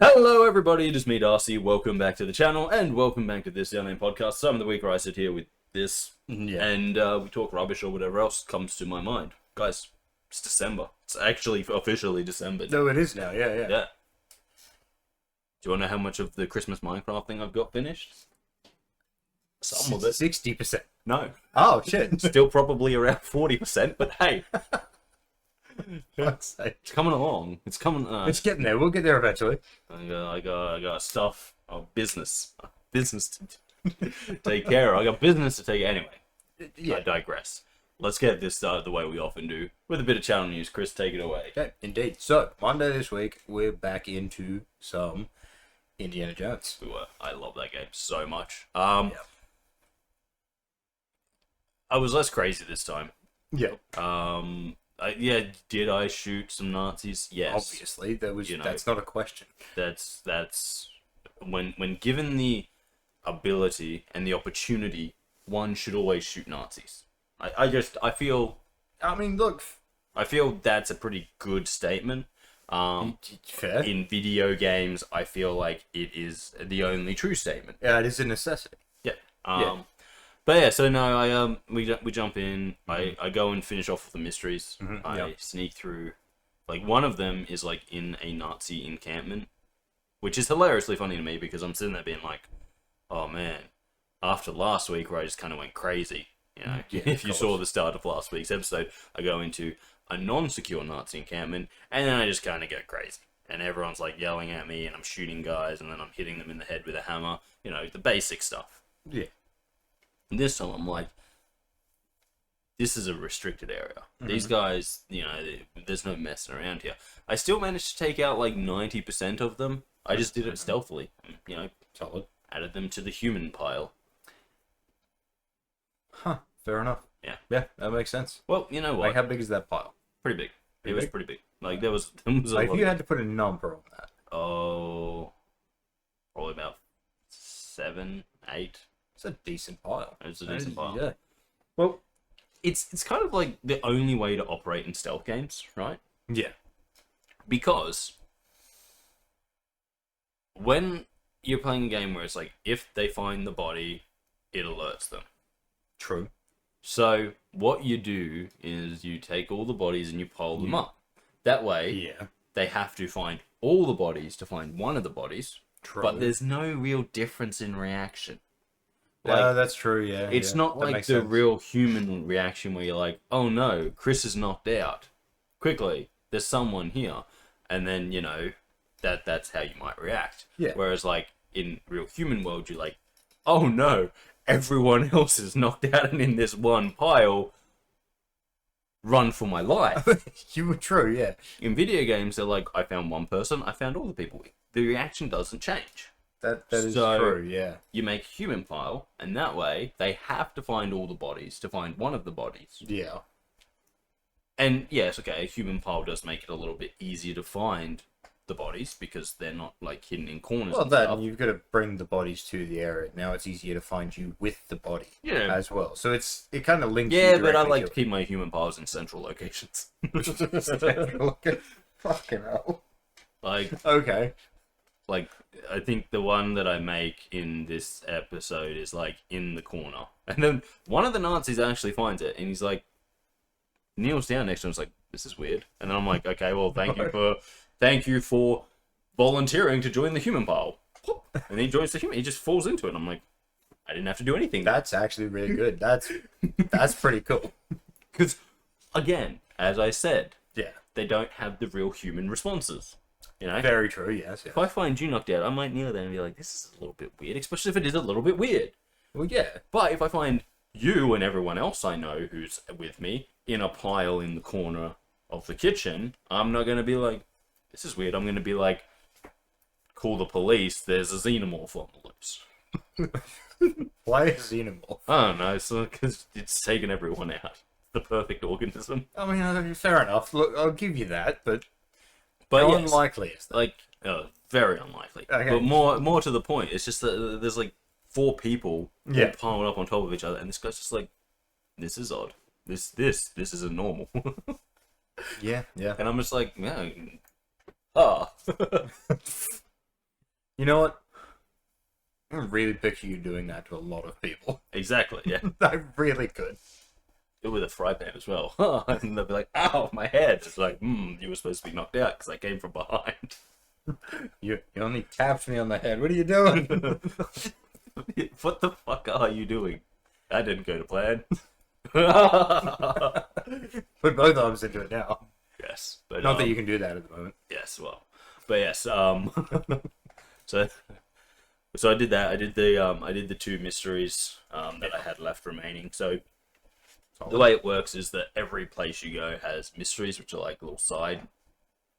Hello everybody, it is me Darcy, welcome back to the channel, and welcome back to this Unnamed Podcast. Some of the week where I sit here with this, and we talk rubbish or whatever else comes to my mind. Guys, it's December. It's actually officially December. No, it is now, yeah. Yeah. Do you want to know how much of the Christmas Minecraft thing I've got finished? Some of it. 60%. No. Oh, shit. Still probably around 40%, but hey. Fuck's sake. It's coming along. It's coming. It's getting there. We'll get there eventually. I got stuff. Business to take care of. I got business to take. Anyway, Yeah. I digress. Let's get this started the way we often do, with a bit of channel news. Kris, take it away. Okay, indeed. So, Monday this week, we're back into some Indiana Jones. We were. I love that game so much. Yeah. I was less crazy this time. Yeah. Did I shoot some Nazis? Yes. Obviously, that's not a question. That's when given the ability and the opportunity, one should always shoot Nazis. I feel that's a pretty good statement. Fair. In video games, I feel like it is the only true statement. Yeah, it is a necessity. Yeah. But yeah, so no, we jump in. I go and finish off with the mysteries. I sneak through. Like, one of them is like in a Nazi encampment, which is hilariously funny to me because I'm sitting there being like, oh man, after last week where I just kind of went crazy. You know, if you saw the start of last week's episode, I go into a non-secure Nazi encampment, and then I just kind of go crazy. And everyone's like yelling at me, and I'm shooting guys, and then I'm hitting them in the head with a hammer. You know, the basic stuff. Yeah. And this time I'm like, this is a restricted area. These guys, you know, there's no messing around here. I still managed to take out like 90% of them. I just did it stealthily. You know, Solid. added them to the human pile. Huh. Fair enough. Yeah. Yeah, that makes sense. Well, you know what? Like, how big is that pile? Pretty big. It was big? pretty big. Like, there was a Like, lot if you of- had to put a number on that. Oh, probably about 7, 8. It's a decent pile. It's a decent pile. Yeah. Well, It's kind of like the only way to operate in stealth games, right? yeah. Because when you're playing a game where it's like, if they find the body, it alerts them. True. So what you do is you take all the bodies and you pile them up. That way, Yeah. they have to find all the bodies to find one of the bodies. True. But there's no real difference in reaction. That's true, yeah. It's not That like makes the sense. real human reaction where you're like, oh no, Kris is knocked out. Quickly, there's someone here. And then, you know, that's how you might react. Yeah. Whereas, like, in real human world, you're like, oh no, everyone else is knocked out and in this one pile. Run for my life. You were true, yeah. In video games, they're like, I found one person, I found all the people. The reaction doesn't change. That is So- true, yeah. You make a human pile, and that way, they have to find all the bodies to find one of the bodies. Yeah. And yes, okay, a human pile does make it a little bit easier to find the bodies because they're not like hidden in corners. Well, and then stuff. you've got to bring the bodies to the area. Now it's easier to find you with the body as well. So it kind of links. Yeah, you but I directly like to keep my human piles in central locations. it. Fucking hell. like, Okay. I think the one that I make in this episode is like in the corner, and then one of the Nazis actually finds it, and he's like, kneels down next to him. It's like, this is weird, and then I'm like, okay, well, thank you for volunteering to join the human pile. And he joins the human. He just falls into it. And I'm like, I didn't have to do anything. That's actually really good. That's pretty cool. Because, again, as I said, Yeah. they don't have the real human responses. You know? Very true. Yes. If I find you knocked out, I might kneel there and be like, this is a little bit weird, especially if it is a little bit weird. Well, yeah. But if I find you and everyone else I know who's with me in a pile in the corner of the kitchen, I'm not going to be like, this is weird. I'm going to be like, call the police, there's a xenomorph on the loose. Why is xenomorph? I don't know, so because it's taken everyone out. The perfect organism. I mean, fair enough. Look, I'll give you that, but But how yes, unlikely is that? like, very unlikely. Okay. But more to the point, it's just that there's like 4 people all piled up on top of each other, and this guy's just like, this is odd. This isn't normal. Yeah. And I'm just like, yeah, ah. You know what? I really picture you doing that to a lot of people. Exactly, yeah. I really could. With a fry pan as well. And they'll be like, ow, my head. It's like, you were supposed to be knocked out because I came from behind. You only tapped me on the head. What are you doing? What the fuck are you doing? That didn't go to plan. Put both arms into it now. Yes. But, Not that you can do that at the moment. Yes, well. But yes, so I did that. I did the 2 mysteries that I had left remaining. So the way it works is that every place you go has mysteries, which are like little side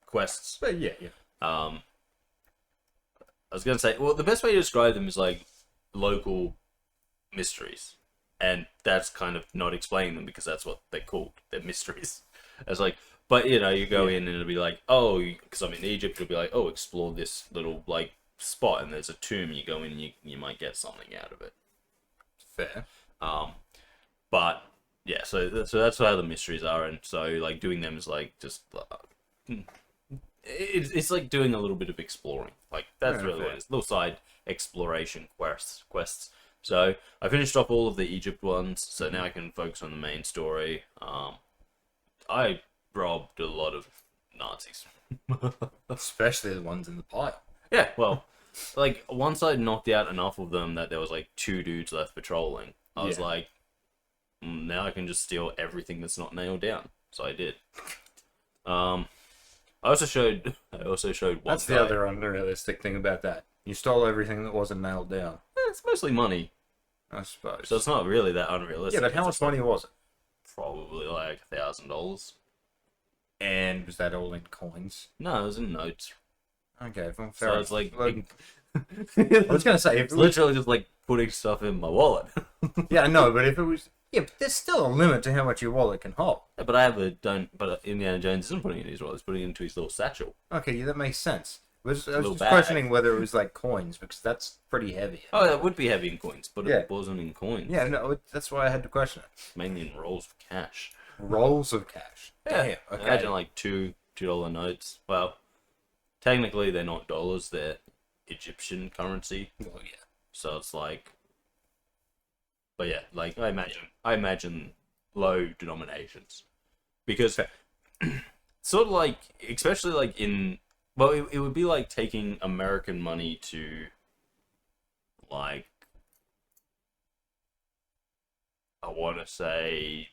quests. But yeah. I was gonna say, well, the best way to describe them is like local mysteries, and that's kind of not explaining them because that's what they're called. They're mysteries. It's like, but you go in and it'll be like, oh, because I'm in Egypt, it'll be like, oh, explore this little like spot, and there's a tomb. You go in, and you might get something out of it. Fair. But yeah, so that's how the mysteries are, and so like doing them is like just it's like doing a little bit of exploring. Like that's really what it is. Little side exploration quests. So I finished off all of the Egypt ones, so now I can focus on the main story. I robbed a lot of Nazis, especially the ones in the pile. Yeah, well, like once I knocked out enough of them that there was like 2 dudes left patrolling, I was like, now I can just steal everything that's not nailed down. So I did. I also showed one. That's the other unrealistic thing about that. You stole everything that wasn't nailed down. It's mostly money, I suppose. so it's not really that unrealistic. Yeah, but how much money was it? Probably like $1,000. And was that all in coins? No, it was in notes. Okay, well, fair So enough. it's like I was gonna say, if it's literally just like putting stuff in my wallet. Yeah, no, but if it was, but there's still a limit to how much your wallet can hold. Yeah, but I have a don't. But Indiana Jones isn't putting it in his wallet; he's putting it into his little satchel. Okay, yeah, that makes sense. I was just bag. questioning whether it was like coins because that's pretty heavy. Oh, it would be heavy in coins, but Yeah. it wasn't in coins. Yeah, no, that's why I had to question it. Mainly in rolls of cash. Rolls of cash. Yeah, Damn, okay. imagine like $2 notes. Well, technically they're not dollars; they're Egyptian currency. Well, yeah. So it's like, but yeah, like I imagine low denominations because sort of like, especially like in, well, it would be like taking American money to like, I want to say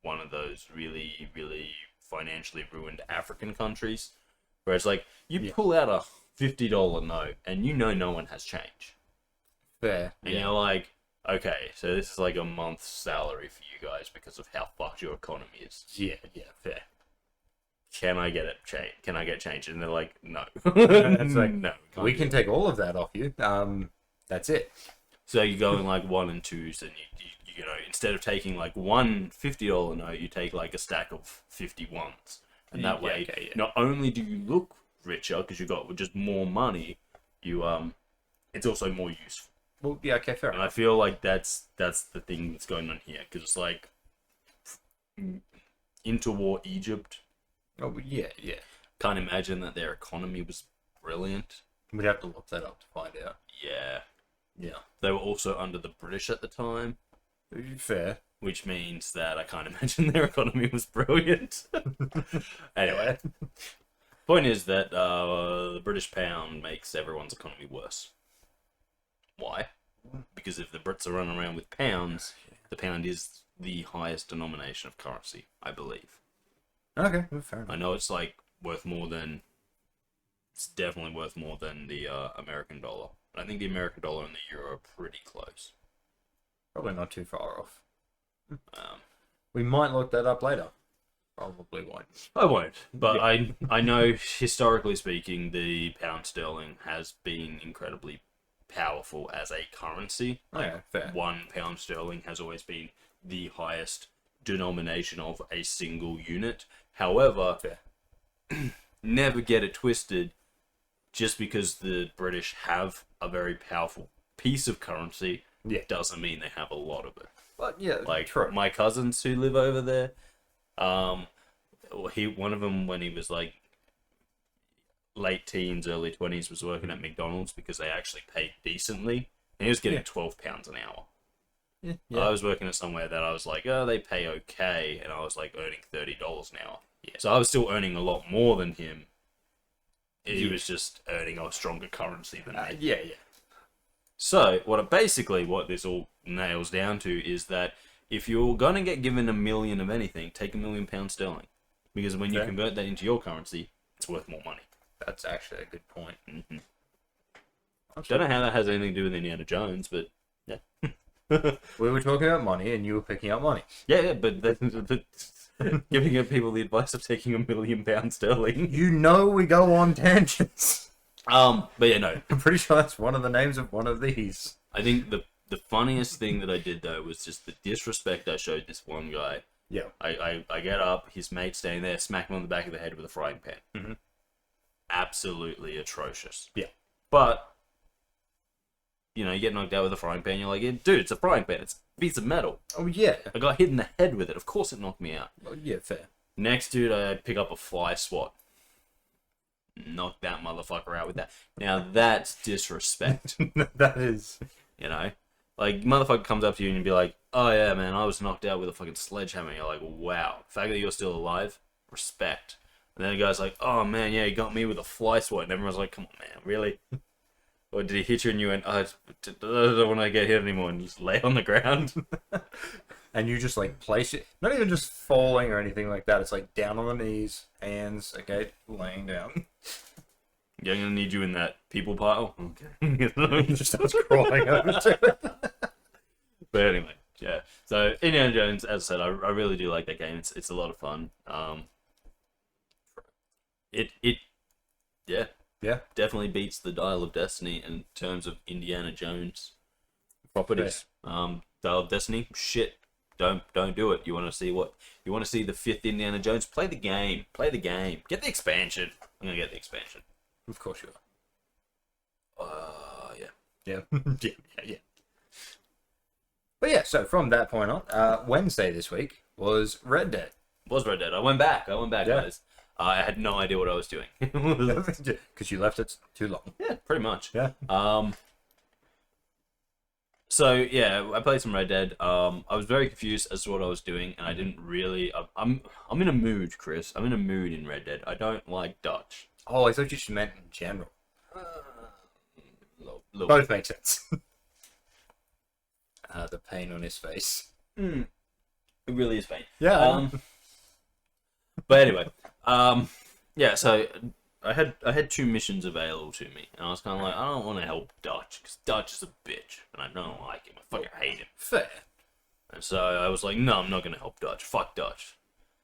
one of those really, really financially ruined African countries where it's like you pull out a $50 note and no one has change. Fair. And you're like, okay, so this is like a month's salary for you guys because of how fucked your economy is. Yeah, fair. Can I get it change? Can I get change? And they're like, no. It's like, no. We can take all of that off you. That's it. So you go in like 1 and 2s, and you know, instead of taking like one $50 note, you take like a stack of 51s, and that way, not only do you look richer because you got just more money, you it's also more useful. Well, yeah, okay, fair. And I feel like that's the thing that's going on here because it's like interwar Egypt. Oh, yeah. Can't imagine that their economy was brilliant. We'd have to look that up to find out. Yeah. Yeah. They were also under the British at the time. Fair. Which means that I can't imagine their economy was brilliant. Anyway. Point is that the British pound makes everyone's economy worse. Why? Because if the Brits are running around with pounds, the pound is the highest denomination of currency, I believe. Okay, fair enough. I know it's like worth more than... It's definitely worth more than the American dollar. I think the American dollar and the euro are pretty close. Probably not too far off. We might look that up later. Probably won't. I won't, but yeah. I know historically speaking, the pound sterling has been incredibly powerful as a currency. Like, fair. £1 sterling has always been the highest denomination of a single unit. However, never get it twisted. Just because the British have a very powerful piece of currency, doesn't mean they have a lot of it. But yeah, like true. My cousins who live over there, one of them when he was like late teens, early 20s was working at McDonald's because they actually paid decently. And he was getting £12 an hour. Yeah. I was working at somewhere that I was like, oh, they pay okay. And I was like earning $30 an hour. Yeah. So I was still earning a lot more than him. He was just earning a stronger currency than me. Yeah. So, what this all nails down to is that if you're going to get given $1 million of anything, take £1 million sterling. Because when you convert that into your currency, it's worth more money. That's actually a good point. Mm-hmm. Don't know how that has anything to do with Indiana Jones, but yeah. We were talking about money and you were picking up money. Yeah, but giving people the advice of taking £1 million sterling. You know we go on tangents. But yeah, no. I'm pretty sure that's one of the names of one of these. I think the funniest thing that I did, though, was just the disrespect I showed this one guy. Yeah. I get up, his mate's standing there, smack him on the back of the head with a frying pan. Mm-hmm. Absolutely atrocious. Yeah. But, you know, you get knocked out with a frying pan, you're like, yeah, dude, it's a frying pan. It's a piece of metal. Oh, yeah. I got hit in the head with it. Of course it knocked me out. Oh, yeah, fair. Next, dude, I pick up a fly swat. Knock that motherfucker out with that. Now, that's disrespect. That is. You know? Like, motherfucker comes up to you and you'd be like, oh, yeah, man, I was knocked out with a fucking sledgehammer. You're like, wow. The fact that you're still alive, respect. And then the guy's like, oh, man, yeah, he got me with a fly swat. And everyone's like, come on, man, really? Or did he hit you and you went, oh, I don't want to get hit anymore, and just lay on the ground? And you just, like, place it. Not even just falling or anything like that. It's, like, down on the knees, hands, okay, laying down. Yeah, I'm going to need you in that people pile. Okay. He just starts crawling over to it. But anyway, yeah. So, Indiana Jones, as I said, I really do like that game. It's a lot of fun. Yeah, definitely beats the Dial of Destiny in terms of Indiana Jones properties. Dial of Destiny, shit. Don't do it. You want to see the 5th Indiana Jones? Play the game. Get the expansion. I'm gonna get the expansion. Of course you are. Yeah. Yeah. But yeah, so from that point on, Wednesday this week was Red Dead. I went back, guys. I had no idea what I was doing. Because you left it too long. Yeah, pretty much. Yeah. So yeah, I played some Red Dead. I was very confused as to what I was doing, and I didn't really. I'm in a mood, Kris. I'm in a mood in Red Dead. I don't like Dutch. Oh, I thought you just meant in general. Both make sense. The pain on his face. It really is pain. Yeah. But anyway, yeah. So I had 2 missions available to me, and I was kind of like, I don't want to help Dutch because Dutch is a bitch, and I don't like him. I fucking hate him. Fair. And so I was like, no, I'm not gonna help Dutch. Fuck Dutch.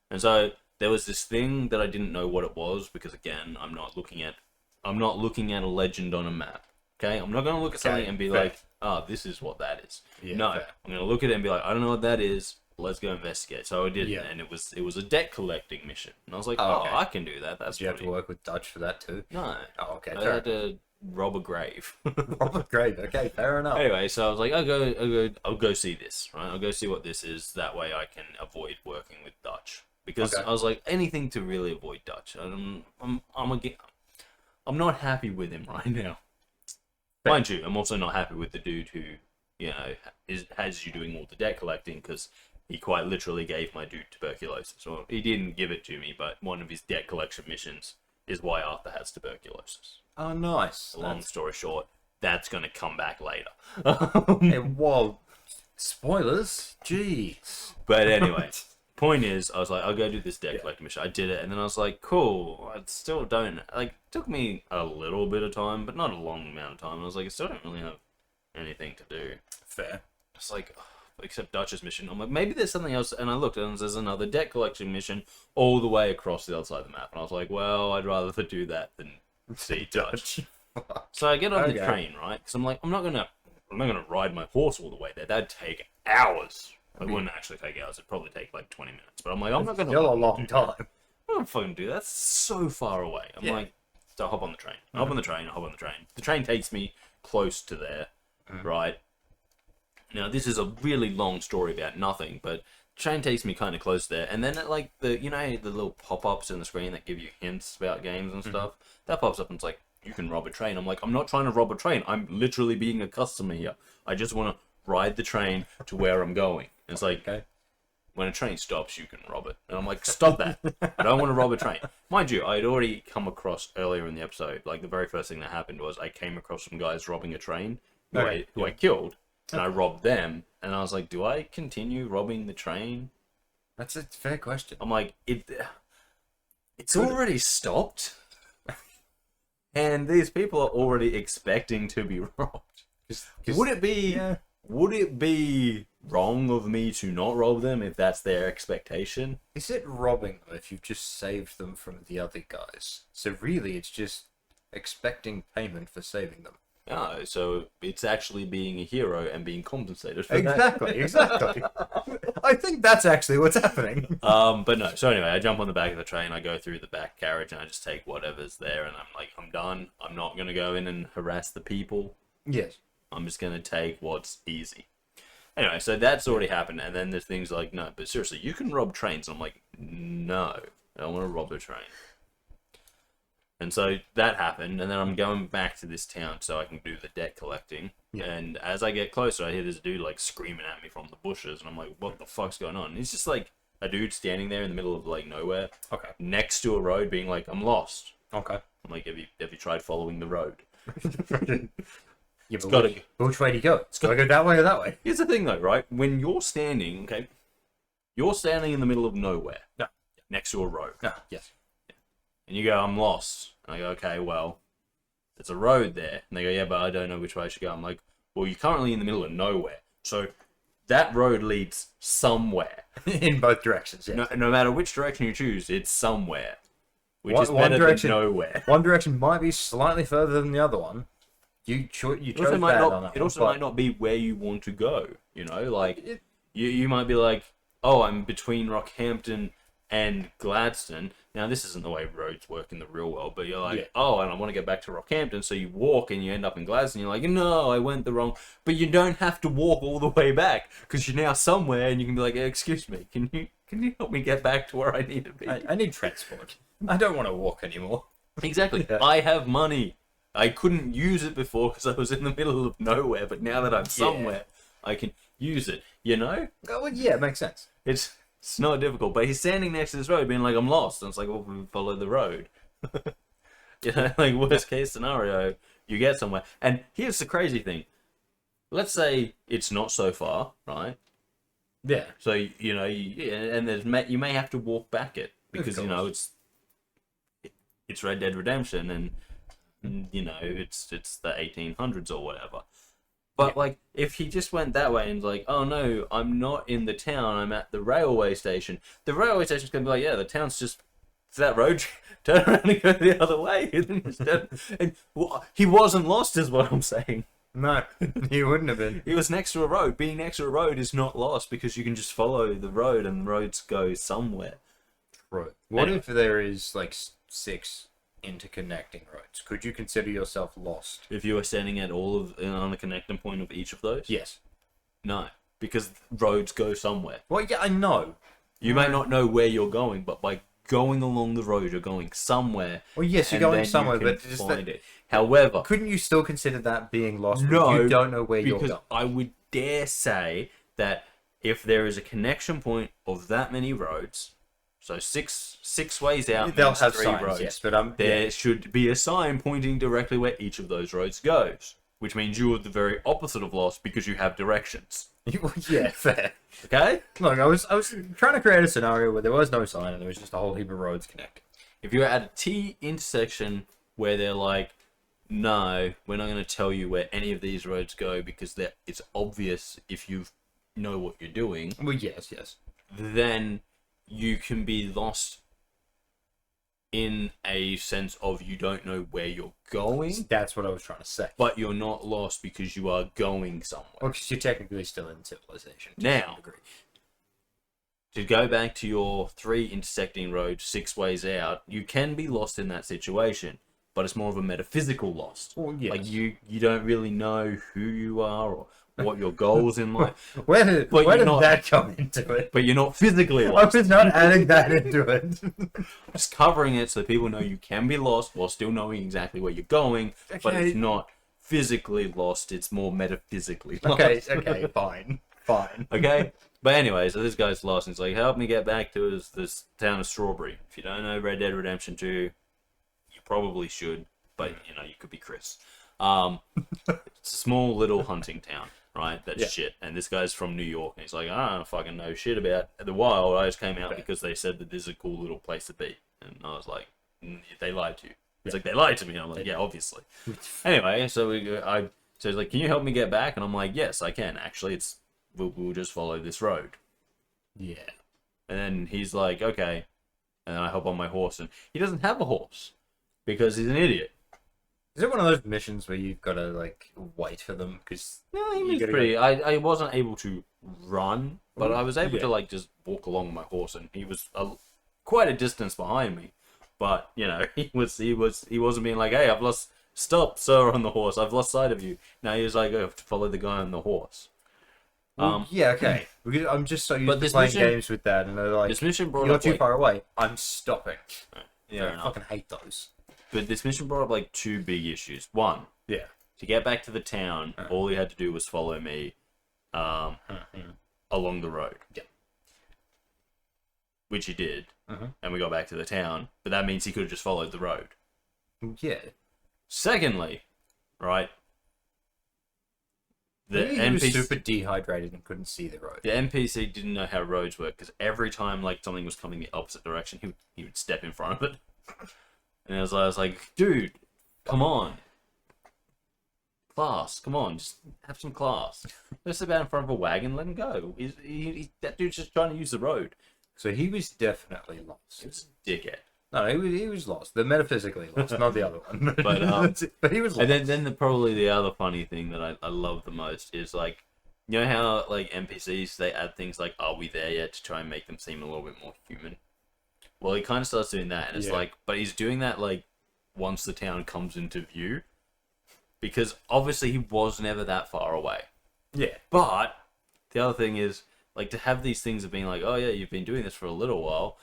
And so there was this thing that I didn't know what it was because again, I'm not looking at a legend on a map. Okay, I'm not gonna look at something and be like, oh, this is what that is. Yeah, no, fair. I'm gonna look at it and be like, I don't know what that is. Let's go investigate. So I did, and it was a debt collecting mission. And I was like, okay. I can do that. That's. Did you have to work with Dutch for that too? No. Oh, okay. I had to rob a grave. Rob a grave. Okay, fair enough. Anyway, so I was like, I'll go see this. Right, I'll go see what this is. That way, I can avoid working with Dutch because I was like, anything to really avoid Dutch. I'm not happy with him right now. Mind you, I'm also not happy with the dude who, you know, has you doing all the debt collecting because he quite literally gave my dude tuberculosis. Well, he didn't give it to me, but one of his debt collection missions is why Arthur has tuberculosis. Oh, nice. Long story short, that's going to come back later. Whoa. Spoilers? Jeez. But anyway, point is, I was like, I'll go do this debt collecting mission. I did it, and then I was like, cool. I still don't... Like, it took me a little bit of time, but not a long amount of time. And I was like, I still don't really have anything to do. Fair. It's like... except Dutch's mission. I'm like, maybe there's something else, and I looked, and there's another debt collection mission all the way across the other side of the map, and I was like, well, I'd rather do that than see Dutch. So I get on the train, right? Because I'm like, I'm not gonna ride my horse all the way there. That'd take hours. It wouldn't actually take hours. It'd probably take like 20 minutes. But I'm like, I'm not gonna. Still a long time. I'm not gonna fucking do that. That's so far away. I'm like, so I hop on the train. I hop on the train. The train takes me close to there, right? Now, this is a really long story about nothing, but train takes me kind of close there, and then like the little pop-ups in the screen that give you hints about games and stuff, that pops up and it's like, you can rob a train. I'm like, I'm not trying to rob a train. I'm literally being a customer here. I just want to ride the train to where I'm going. And it's like, Okay. when a train stops, you can rob it. And I'm like, stop that. I don't want to rob a train. Mind you, I'd already come across earlier in the episode, like the very first thing that happened was I came across some guys robbing a train who I killed, and I robbed them. And I was like, do I continue robbing the train? That's a fair question. I'm like, it's already stopped. And these people are already expecting to be robbed. Would it be wrong of me to not rob them if that's their expectation? Is it robbing them if you've just saved them from the other guys? So really, it's just expecting payment for saving them. No, so it's actually being a hero and being compensated for Exactly. I think that's actually what's happening. But no, so anyway, I jump on the back of the train, I go through the back carriage, and I just take whatever's there, and I'm like, I'm done. I'm not going to go in and harass the people. Yes. I'm just going to take what's easy. Anyway, so that's already happened, and then there's things like, no, but seriously, you can rob trains. And I'm like, no, I don't want to rob a train. And so that happened, and then I'm going back to this town so I can do the debt collecting. Yeah. And as I get closer, I hear this dude like screaming at me from the bushes, and I'm like, what the fuck's going on? And he's just like a dude standing there in the middle of like nowhere, next to a road, being like, I'm lost. Okay. I'm like, have you tried following the road? Yeah, but which way do you go? It's got to go that way or that way. Here's the thing though, right? When you're standing, you're standing in the middle of nowhere. No. Next to a road. No. Yes. And you go, I'm lost. And I go, okay, well, there's a road there. And they go, yeah, but I don't know which way I should go. I'm like, well, you're currently in the middle of nowhere. So that road leads somewhere. In both directions, yes. No matter which direction you choose, it's somewhere. Which is better than nowhere. One direction might be slightly further than the other one. You chose that on that. It also might not be where you want to go. You know, like you might be like, oh, I'm between Rockhampton and Gladstone. Now, this isn't the way roads work in the real world, but you're like, oh, and I want to get back to Rockhampton, so you walk and you end up in Gladstone. You're like, no, I went the wrong. But you don't have to walk all the way back because you're now somewhere, and you can be like, excuse me, can you help me get back to where I need to be? I need transport. I don't want to walk anymore. Exactly. Yeah. I have money. I couldn't use it before because I was in the middle of nowhere, but now that I'm somewhere, I can use it. You know? Oh, well, yeah, it makes sense. It's not difficult, but he's standing next to this road being like, I'm lost. And it's like, well, we follow the road. You know, like worst case scenario, you get somewhere. And here's the crazy thing. Let's say it's not so far, right? Yeah. So, you know, and you may have to walk back it because, you know, it's Red Dead Redemption and you know, it's the 1800s or whatever. But, like, if he just went that way and like, oh, no, I'm not in the town, I'm at the railway station. The railway station's going to be like, yeah, the town's just, it's that road, turn around and go the other way. And he wasn't lost is what I'm saying. No, he wouldn't have been. He was next to a road. Being next to a road is not lost because you can just follow the road and the roads go somewhere. Right. What if there is, like, 6... interconnecting roads? Could you consider yourself lost if you were standing at on the connecting point of each of those? Yes. No, because roads go somewhere. Well, yeah, I know. You may not know where you're going, but by going along the road, you're going somewhere. Well, yes, you're going somewhere, but find it. However, couldn't you still consider that being lost? No, you don't know where you're going. Because I would dare say that if there is a connection point of that many roads. So six ways out. They'll have 3 signs, roads. yes, but there should be a sign pointing directly where each of those roads goes, which means you are the very opposite of lost because you have directions. Yeah, fair. Okay. Look, I was trying to create a scenario where there was no sign and there was just a whole heap of roads connecting. If you're at a T intersection where they're like, no, we're not going to tell you where any of these roads go because it's obvious if you know what you're doing. Well, yes. Then you can be lost in a sense of you don't know where you're going. That's what I was trying to say. But you're not lost because you are going somewhere. Well, because you're technically still in civilization. Now, to go back to your 3 intersecting roads 6 ways out, you can be lost in that situation. but it's more of a metaphysical lost. Well, yes. Like you don't really know who you are or what your goals in life. Where did that come into it? But you're not physically I lost. was not adding that into it. Just covering it so people know you can be lost while still knowing exactly where you're going, but Okay. it's not physically lost, it's more metaphysically lost. Okay, fine. Okay? But anyway, so this guy's lost, and he's like, help me get back to this town of Strawberry. If you don't know Red Dead Redemption 2, you probably should, but, you could be Kris. It's a small little hunting town, right? That's shit. And this guy's from New York, and he's like, I don't fucking know shit about the wild. I just came out because they said that this is a cool little place to be. And I was like, they lied to you. It's like, they lied to me. And I'm like, yeah, obviously. Anyway, so so he's like, can you help me get back? And I'm like, yes, I can. Actually, we'll just follow this road. Yeah. And then he's like, okay. And then I hop on my horse, and he doesn't have a horse because he's an idiot. Is it one of those missions where you've got to, like, wait for them? Because No, he was pretty. I wasn't able to run, but I was able to, like, just walk along my horse, and he was quite a distance behind me. But, he wasn't being like, hey, stop, sir, on the horse. I've lost sight of you. No, he was like, I have to follow the guy on the horse. yeah, okay. Because I'm just so used But to playing games with that, and they're like, This mission brought you're up, too like, far away. I'm stopping. yeah, I fucking hate those. But this mission brought up, like, two big issues. One, Yeah. to get back to the town, all he had to do was follow me along the road. Yeah. Which he did. And we got back to the town. But that means he could have just followed the road. Yeah. Secondly, right? Maybe he was super dehydrated and couldn't see the road. The NPC didn't know how roads work because every time like something was coming the opposite direction, he would step in front of it. And I was like, dude, come on. Class, come on, just have some class. Just sit down in front of a wagon, let him go. That dude's just trying to use the road. So he was definitely lost. He was a dickhead. No, he was lost. The metaphysically lost, not the other one. But he was lost. And then probably the other funny thing that I love the most is like, you know how like NPCs, they add things like, are we there yet, to try and make them seem a little bit more human? Well, he kind of starts doing that, and it's like, but he's doing that like once the town comes into view, because obviously he was never that far away. Yeah. But the other thing is, like, to have these things of being like, oh yeah, you've been doing this for a little while,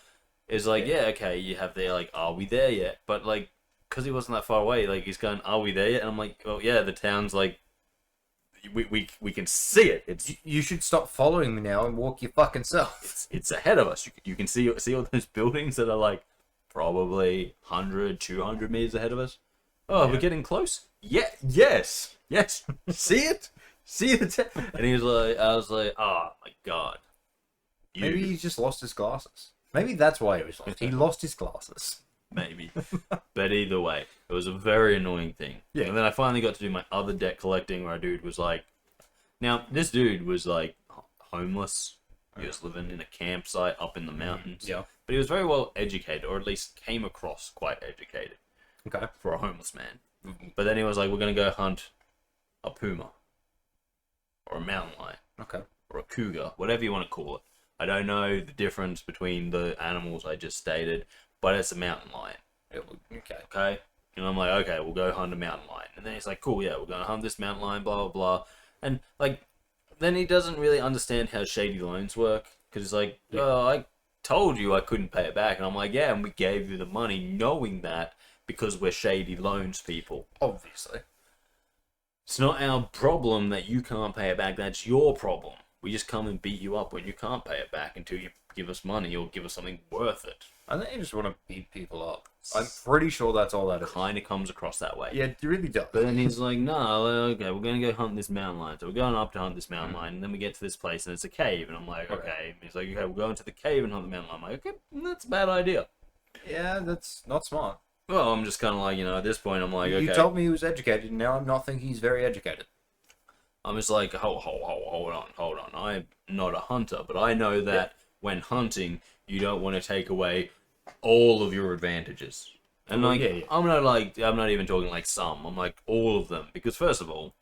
is like, yeah, okay, you have there like, are we there yet? But like, because he wasn't that far away, like he's going, are we there yet? And I'm like, oh yeah, the town's like, we can see it. You should stop following me now and walk your fucking self. It's ahead of us. You can see all those buildings that are like probably 100, 200 meters ahead of us. Oh, we're getting close. Yeah, yes. See it? See the and he was like, I was like, oh my god. Maybe he just lost his glasses. Maybe that's why he was lost. He lost his glasses. Maybe. But either way, it was a very annoying thing. Yeah. And then I finally got to do my other deck collecting where a dude was like... Now, this dude was like homeless. He was living in a campsite up in the mountains. Yeah. But he was very well educated, or at least came across quite educated. Okay. For a homeless man. But then he was like, we're going to go hunt a puma. Or a mountain lion. Okay. Or a cougar. Whatever you want to call it. I don't know the difference between the animals I just stated, but it's a mountain lion. Okay? And I'm like, okay, we'll go hunt a mountain lion. And then he's like, cool, yeah, we're going to hunt this mountain lion, blah, blah, blah. And, like, then he doesn't really understand how shady loans work. Because he's like, oh, I told you I couldn't pay it back. And I'm like, yeah, and we gave you the money knowing that because we're shady loans people. Obviously. It's not our problem that you can't pay it back. That's your problem. We just come and beat you up when you can't pay it back until you give us money or give us something worth it. I think you just want to beat people up. I'm pretty sure that's all that is. Kind of comes across that way. Yeah, it really does. But then he's like, no, okay, we're going to go hunt this mountain lion. So we're going up to hunt this mountain lion, and then we get to this place, and it's a cave. And I'm like, okay. And he's like, okay, we'll go into the cave and hunt the mountain lion. I'm like, okay, that's a bad idea. Yeah, that's not smart. Well, I'm just kind of like, at this point, I'm like, okay. You told me he was educated, and now I'm not thinking he's very educated. I'm just like, hold on. I'm not a hunter, but I know that when hunting, you don't want to take away all of your advantages. And I'm not even talking like some. I'm like all of them, because first of all,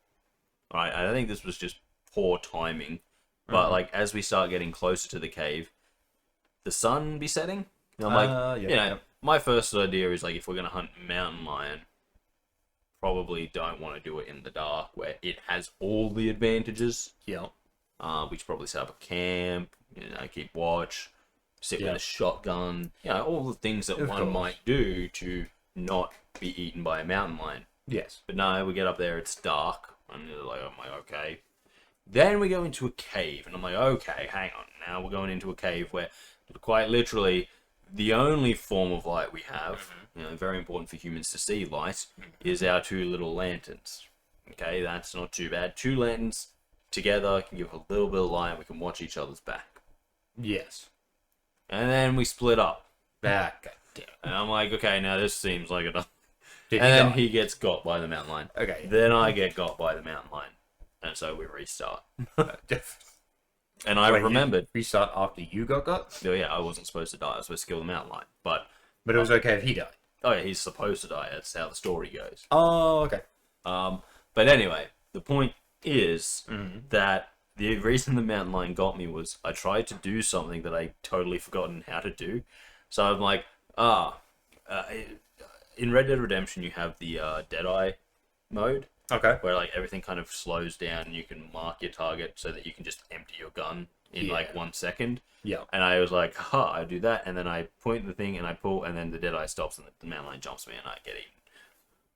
right, I think this was just poor timing. But like as we start getting closer to the cave, the sun be setting. And I'm like, my first idea is like if we're gonna hunt mountain lion, probably don't want to do it in the dark where it has all the advantages. Yeah. We should probably set up a camp, keep watch, sit Yeah. with a shotgun, all the things that Of one course. might do to not be eaten by a mountain lion. Yes. But no, we get up there, it's dark, and I'm like, okay. Then we go into a cave, and I'm like, okay, hang on. Now we're going into a cave where, quite literally, the only form of light we have, very important for humans to see light, is our 2 little lanterns. Okay, that's not too bad. 2 lanterns together can give a little bit of light, and we can watch each other's back. Yes. And then we split up. God damn. And I'm like, okay, now this seems like enough. Did And then die? he gets got by the mountain lion. Okay. Then I get got by the mountain lion. And so we restart. Def- And I Wait, remembered, restart after you got got, oh yeah, I wasn't supposed to die. I was supposed to kill the mountain lion. But, but it was okay if he died. oh yeah, he's supposed to die. That's how the story goes. Oh, okay. But anyway, the point is that the reason the mountain lion got me was I tried to do something that I totally forgotten how to do. So I'm like, in Red Dead Redemption, you have the Deadeye mode, Okay. where like everything kind of slows down and you can mark your target so that you can just empty your gun in like 1 second. Yeah. And I was like, I do that, and then I point the thing and I pull, and then the Deadeye stops and the mountain lion jumps me and I get eaten.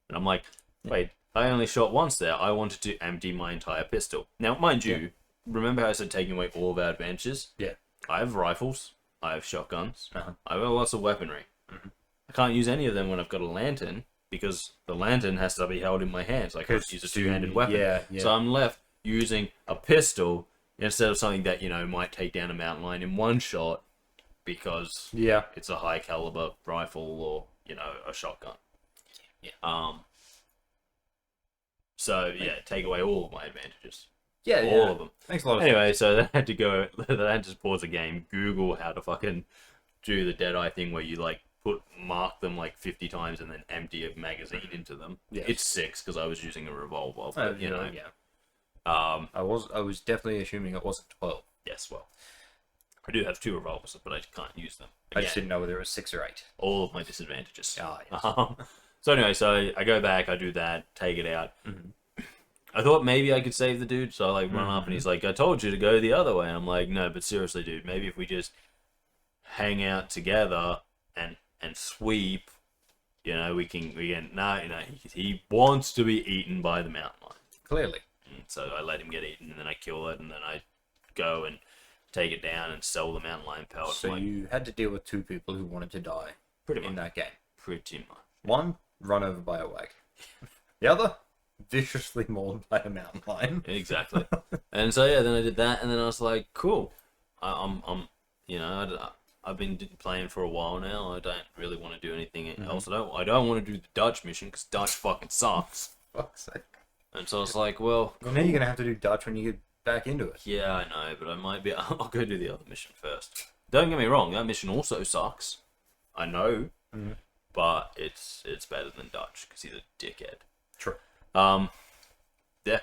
And I'm like, wait, I only shot once there. I wanted to empty my entire pistol. Now, mind you, remember how I said taking away all of our advantages? Yeah. I have rifles. I have shotguns. Uh-huh. I've got lots of weaponry. I can't use any of them when I've got a lantern because the lantern has to be held in my hands. I can't use a two-handed weapon. Yeah. So I'm left using a pistol instead of something that, might take down a mountain lion in one shot because Yeah. it's a high caliber rifle or, a shotgun. Yeah. So, take away all of my advantages. Yeah. All of them. Makes a lot of Anyway, so they had to go, they had to pause the game, Google how to fucking do the Deadeye thing where you, mark them 50 times and then empty a magazine into them. Yes. It's 6 because I was using a revolver, sense. but, Yeah. I was definitely assuming it wasn't 12. yes, well, I do have 2 revolvers, but I can't use them. I just Again, didn't know whether it was 6 or 8. all of my disadvantages. Ah, yes. So anyway, so I go back, I do that, take it out. I thought maybe I could save the dude, so I run up and he's like, I told you to go the other way. And I'm like, no, but seriously, dude, maybe if we just hang out together and sweep, we can no, he wants to be eaten by the mountain lion. Clearly. And so I let him get eaten, and then I kill it, and then I go and take it down and sell the mountain lion pellets. So you had to deal with 2 people who wanted to die pretty much in that game. pretty much. One, run over by a wagon. The other, viciously mauled by a mountain lion. Exactly. And so then I did that, and then I was like, cool. I've been playing for a while now. I don't really want to do anything else. I don't want to do the Dutch mission because Dutch fucking sucks. Fuck's sake. And so I was like, well, Well, now you're gonna have to do Dutch when you get back into it. yeah, I know, but I might be. I'll go do the other mission first. Don't get me wrong, that mission also sucks. I know, but it's better than Dutch because he's a dickhead. True. Yeah.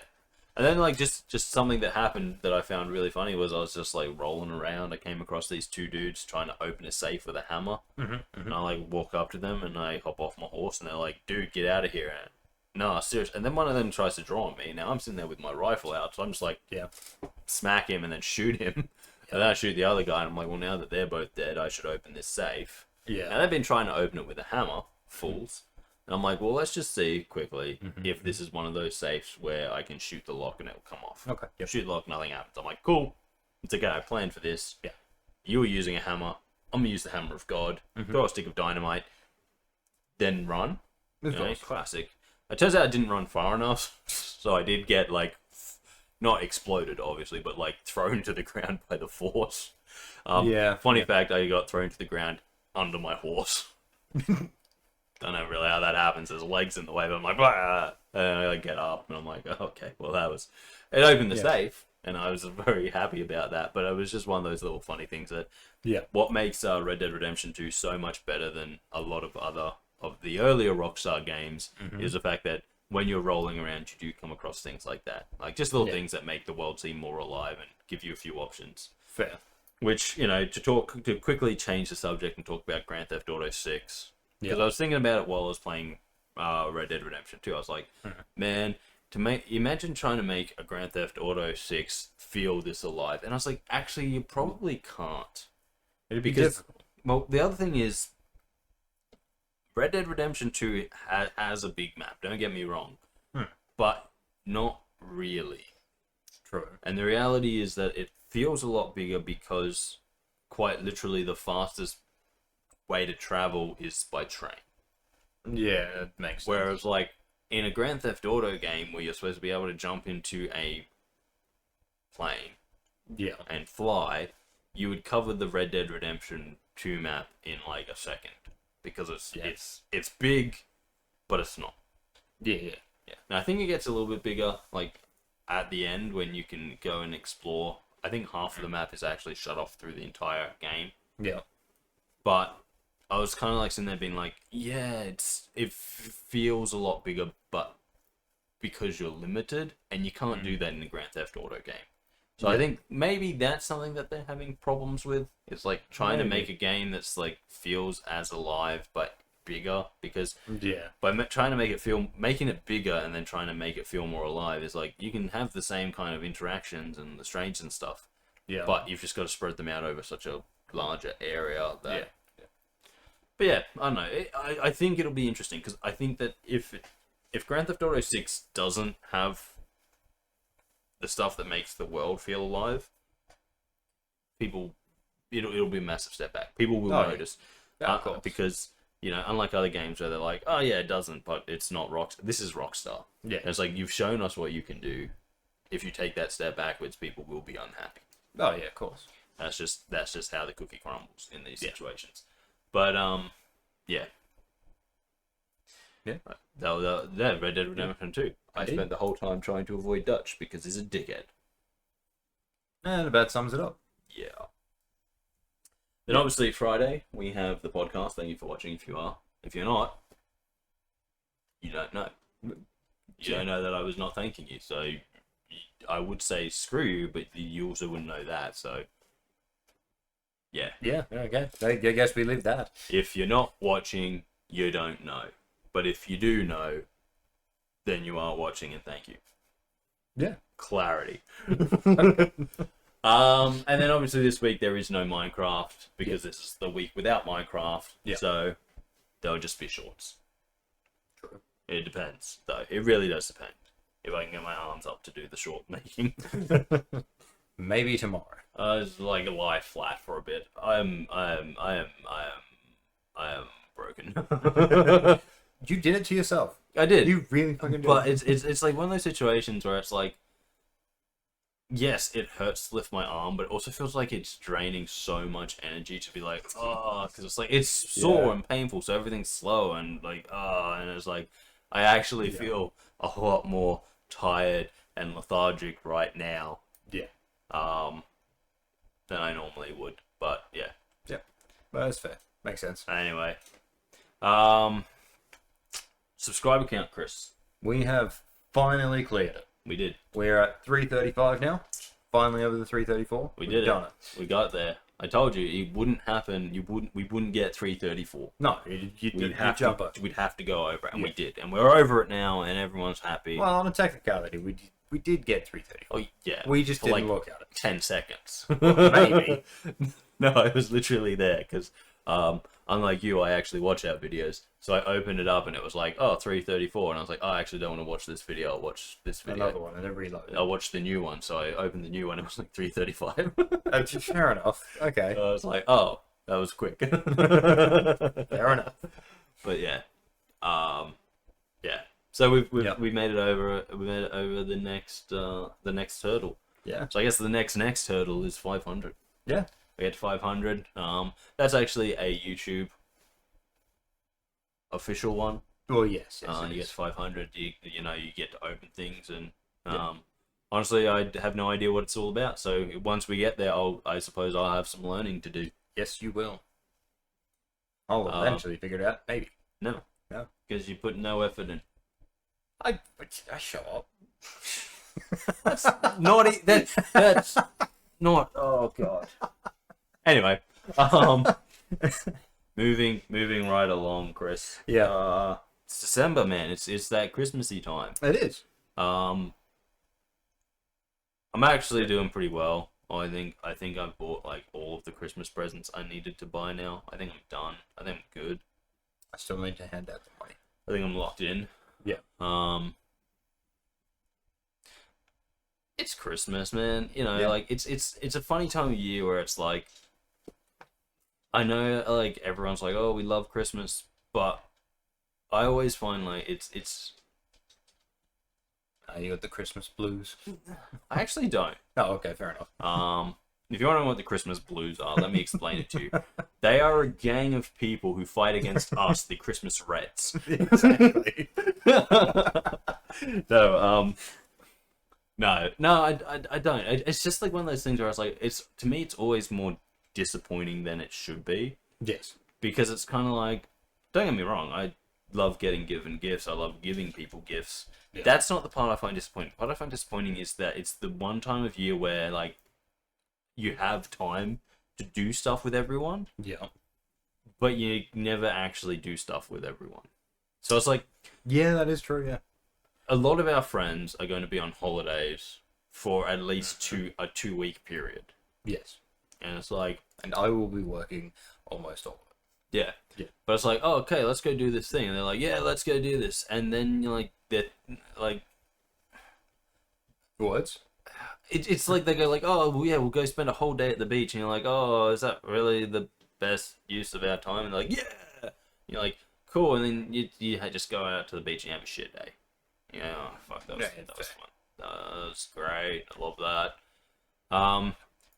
And then just something that happened that I found really funny was I was just rolling around. I came across these 2 dudes trying to open a safe with a hammer, and I walk up to them and I hop off my horse and they're like, "Dude, get out of here!" And no, serious. And then one of them tries to draw on me. Now I'm sitting there with my rifle out, so I'm just smack him and then shoot him, and then I shoot the other guy. And I'm like, well, now that they're both dead, I should open this safe. Yeah. Now they've been trying to open it with a hammer, fools. And I'm like, well, let's just see quickly if this is one of those safes where I can shoot the lock and it'll come off. Okay. Yep. Shoot the lock, nothing happens. I'm like, cool. It's okay. I planned for this. Yeah. You were using a hammer. I'm going to use the hammer of God. Throw a stick of dynamite. Then run. Of course. Classic. It turns out I didn't run far enough. So I did get, not exploded, obviously, but, thrown to the ground by the force. Funny fact, I got thrown to the ground under my horse. Don't know really how that happens. There's legs in the way, but I'm like, blah! And I get up, and I'm like, oh, okay, well, that was... It opened the safe, and I was very happy about that, but it was just one of those little funny things that... Yeah. What makes Red Dead Redemption 2 so much better than a lot of the earlier Rockstar games is the fact that when you're rolling around, you do come across things like that. Just little things that make the world seem more alive and give you a few options. Fair. Which, to quickly change the subject and talk about Grand Theft Auto 6... Because Yeah. I was thinking about it while I was playing Red Dead Redemption 2. I was like, man, imagine trying to make a Grand Theft Auto 6 feel this alive. And I was like, actually, you probably can't. It'd be difficult. Well, the other thing is, Red Dead Redemption 2 has a big map, don't get me wrong. But not really. True. And the reality is that it feels a lot bigger because, quite literally, the fastest way to travel is by train. Yeah, it makes sense. Whereas, like, in a Grand Theft Auto game where you're supposed to be able to jump into a plane and fly, you would cover the Red Dead Redemption 2 map in, like, a second. Because it's big, but it's not. Yeah. Now, I think it gets a little bit bigger, like, at the end when you can go and explore. I think half of the map is actually shut off through the entire game. Yeah. But I was kind of like sitting there being like, yeah, it feels a lot bigger, but because you're limited, and you can't do that in a Grand Theft Auto game. So I think maybe that's something that they're having problems with. It's like trying to make a game that's like feels as alive but bigger, because by trying to making it bigger and then trying to make it feel more alive is like you can have the same kind of interactions and the strange and stuff. Yeah. But you've just got to spread them out over such a larger area that. But yeah, I don't know. I think it'll be interesting because I think that if Grand Theft Auto 6 doesn't have the stuff that makes the world feel alive, it'll be a massive step back. People will notice. Yeah, of course. Because, you know, unlike other games where they're like, oh yeah, it doesn't, but it's not Rockstar. This is Rockstar. Yeah. And it's like, you've shown us what you can do. If you take that step backwards, people will be unhappy. Oh yeah, of course. That's just how the cookie crumbles in these situations. But yeah. Red Dead Redemption 2. I spent the whole time trying to avoid Dutch because he's a dickhead. And about sums it up. Yeah. Then obviously Friday we have the podcast. Thank you for watching. If you are, if you're not, you don't know. You don't know that I was not thanking you. So I would say screw you, but you also wouldn't know that. So yeah. Yeah. Okay. I guess we leave that. If you're not watching, you don't know. But if you do know, then you are watching, and thank you. Yeah. Clarity. And then obviously this week there is no Minecraft because this is the week without Minecraft. Yeah. So there'll just be shorts. True. It depends, though. It really does depend. If I can get my arms up to do the short making. Maybe tomorrow. Just like lie flat for a bit. I am broken. You did it to yourself. I did. You really fucking did. But it's like one of those situations where it's like, yes, it hurts to lift my arm, but it also feels like it's draining so much energy to be like, oh, because it's like it's sore and painful, so everything's slow and like, and it's like I actually feel a lot more tired and lethargic right now. Yeah. Than I normally would, but yeah. Yeah, well, that's fair. Makes sense. Anyway, subscriber count, Kris. We have finally cleared it. We did. We're at 335 now. Finally over the 334. We've done it. We got there. I told you it wouldn't happen. We wouldn't get 334. No, we'd have to go over it, and we did, and we're over it now, and everyone's happy. Well, on a technicality, we did get 334. Oh yeah, we just didn't look at it. 10 seconds, maybe. No, I was literally there because, unlike you, I actually watch our videos. So I opened it up and it was like, oh, 334, and I was like, oh, I actually don't want to watch this video. I'll watch this video. Another one, and then reload it. I'll watch the new one. So I opened the new one. And it was like 335. Fair enough. Okay. I was like, oh, that was quick. Fair enough. But yeah, yeah. So we made it over. We made it over the next hurdle. Yeah. So I guess the next hurdle is 500. Yeah. We get to 500. That's actually a YouTube official one. Oh yes. You get to 500. You get to open things, and honestly, I have no idea what it's all about. So once we get there, I suppose I'll have some learning to do. Yes, you will. I'll eventually figure it out. Maybe. No, because you put no effort in. I shut up. That's naughty. That's not. Oh god. Anyway, moving right along, Kris. Yeah. It's December, man. It's that Christmassy time. It is. I'm actually doing pretty well. I think I've bought like all of the Christmas presents I needed to buy now. I think I'm done. I think I'm good. I still need to hand out the money. I think I'm locked in. Yeah. It's Christmas, man. You know, Yeah. like it's a funny time of year where it's like, I know like everyone's like, oh, we love Christmas, but I always find like it's. You got the Christmas blues. I actually don't. Oh, okay, fair enough. If you want to know what the Christmas blues are, let me explain it to you. They are a gang of people who fight against us, the Christmas Reds. Exactly. No, I don't. It's just like one of those things where it's like, to me, it's always more disappointing than it should be. Yes. Because it's kind of like, don't get me wrong, I love getting given gifts. I love giving people gifts. Yeah. That's not the part I find disappointing. What I find disappointing is that it's the one time of year where like you have time to do stuff with everyone, Yeah. but you never actually do stuff with everyone. So it's like, Yeah, that is true. Yeah. a lot of our friends are going to be on holidays for at least a 2 week period, Yes. and it's like, And I will be working almost all of it. yeah. Yeah. But it's like, oh, okay, let's go do this thing. And they're like, yeah, let's go do this. And then you're like, they're like, Words? it's like they go like, oh, well, yeah, we'll go spend a whole day at the beach. And you're like, oh, is that really the best use of our time? And they're like, yeah. You're like, cool. And then you just go out to the beach and have a shit day. Yeah, oh, fuck, that was fun. That was great. I love that.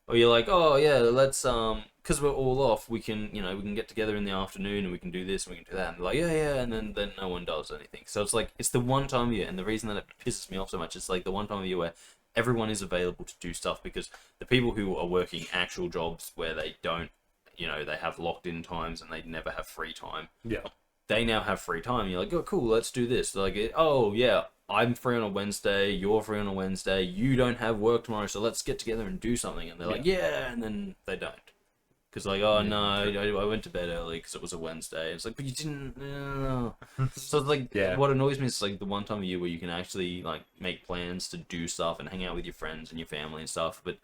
Or you're like, oh yeah, let's because we're all off, we can get together in the afternoon and we can do this and we can do that. And they're like, yeah, and then no one does anything. So it's like, it's the one time of year, and the reason that it pisses me off so much is like the one time of year where everyone is available to do stuff, because the people who are working actual jobs where they don't, they have locked in times and they never have free time. Yeah. They now have free time. You're like, oh, cool, let's do this. They're like, oh, yeah, I'm free on a Wednesday, you're free on a Wednesday, you don't have work tomorrow, so let's get together and do something. And they're like, yeah, and then they don't. Because like, oh, no, I went to bed early because it was a Wednesday. It's like, but you didn't. No. So it's like, what annoys me is like the one time of year where you can actually like make plans to do stuff and hang out with your friends and your family and stuff. But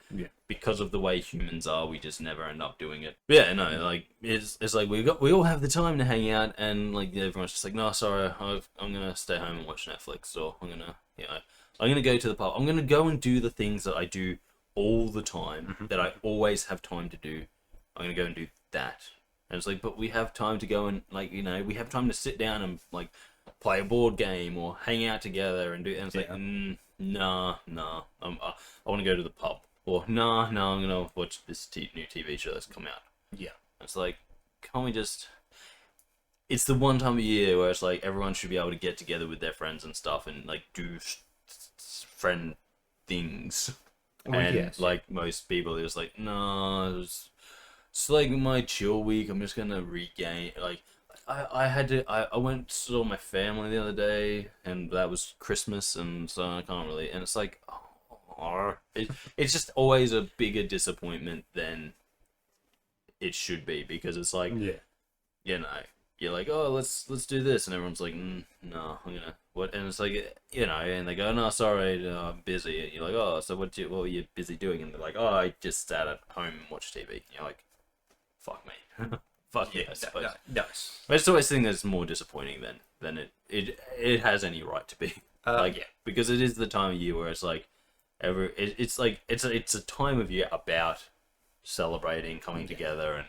because of the way humans are, we just never end up doing it. But yeah, no, like it's like we all have the time to hang out, and like everyone's just like, no, sorry, I'm gonna stay home and watch Netflix, or I'm gonna go to the pub. I'm gonna go and do the things that I do all the time, that I always have time to do. I'm gonna go and do that. And it's like, but we have time to go and like, we have time to sit down and like play a board game or hang out together and do. And it's like, nah. I want to go to the pub. Or nah, I'm gonna watch this new TV show that's come out. Yeah. It's like, can't we just? It's the one time of year where it's like everyone should be able to get together with their friends and stuff and like do friend things. And like most people, they're just like, no, it's like my chill week. I'm just gonna regain. Like, I went to saw my family the other day, and that was Christmas, and so I can't really. And it's like, it's just always a bigger disappointment than it should be, because it's like, you're like, oh, let's do this, and everyone's like, no, I'm gonna what? And it's like, and they go, no, sorry, I'm busy. And you're like, oh, so what were you busy doing? And they're like, oh, I just sat at home and watched TV. And you're like, fuck me. Fuck yeah, I suppose. No. I just always think that it's more disappointing than it has any right to be. Because it is the time of year where it's like, it's a time of year about celebrating, coming together,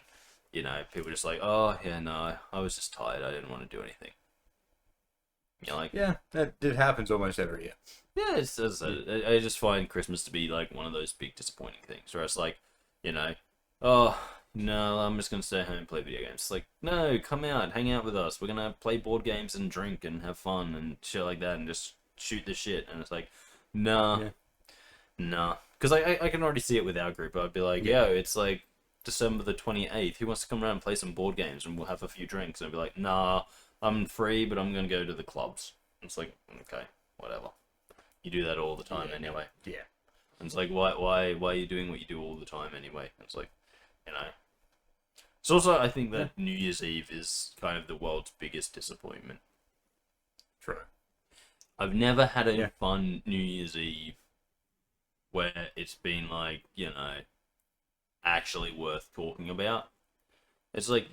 and people just like, oh yeah, no, I was just tired, I didn't want to do anything. You're like, yeah, it happens almost every year. Yeah, I just find Christmas to be like one of those big disappointing things where it's like, oh no, I'm just gonna stay home and play video games. It's like, no, come out, hang out with us. We're gonna play board games and drink and have fun and shit like that and just shoot the shit. And it's like, nah. Because I can already see it with our group. I'd be like, yo, it's like December the 28th. Who wants to come around and play some board games and we'll have a few drinks? And I'd be like, nah, I'm free, but I'm gonna go to the clubs. And it's like, okay, whatever. You do that all the time anyway. Yeah. And it's like, why are you doing what you do all the time anyway? And it's like, It's also, I think that New Year's Eve is kind of the world's biggest disappointment. True. I've never had a fun New Year's Eve where it's been like, actually worth talking about. It's like,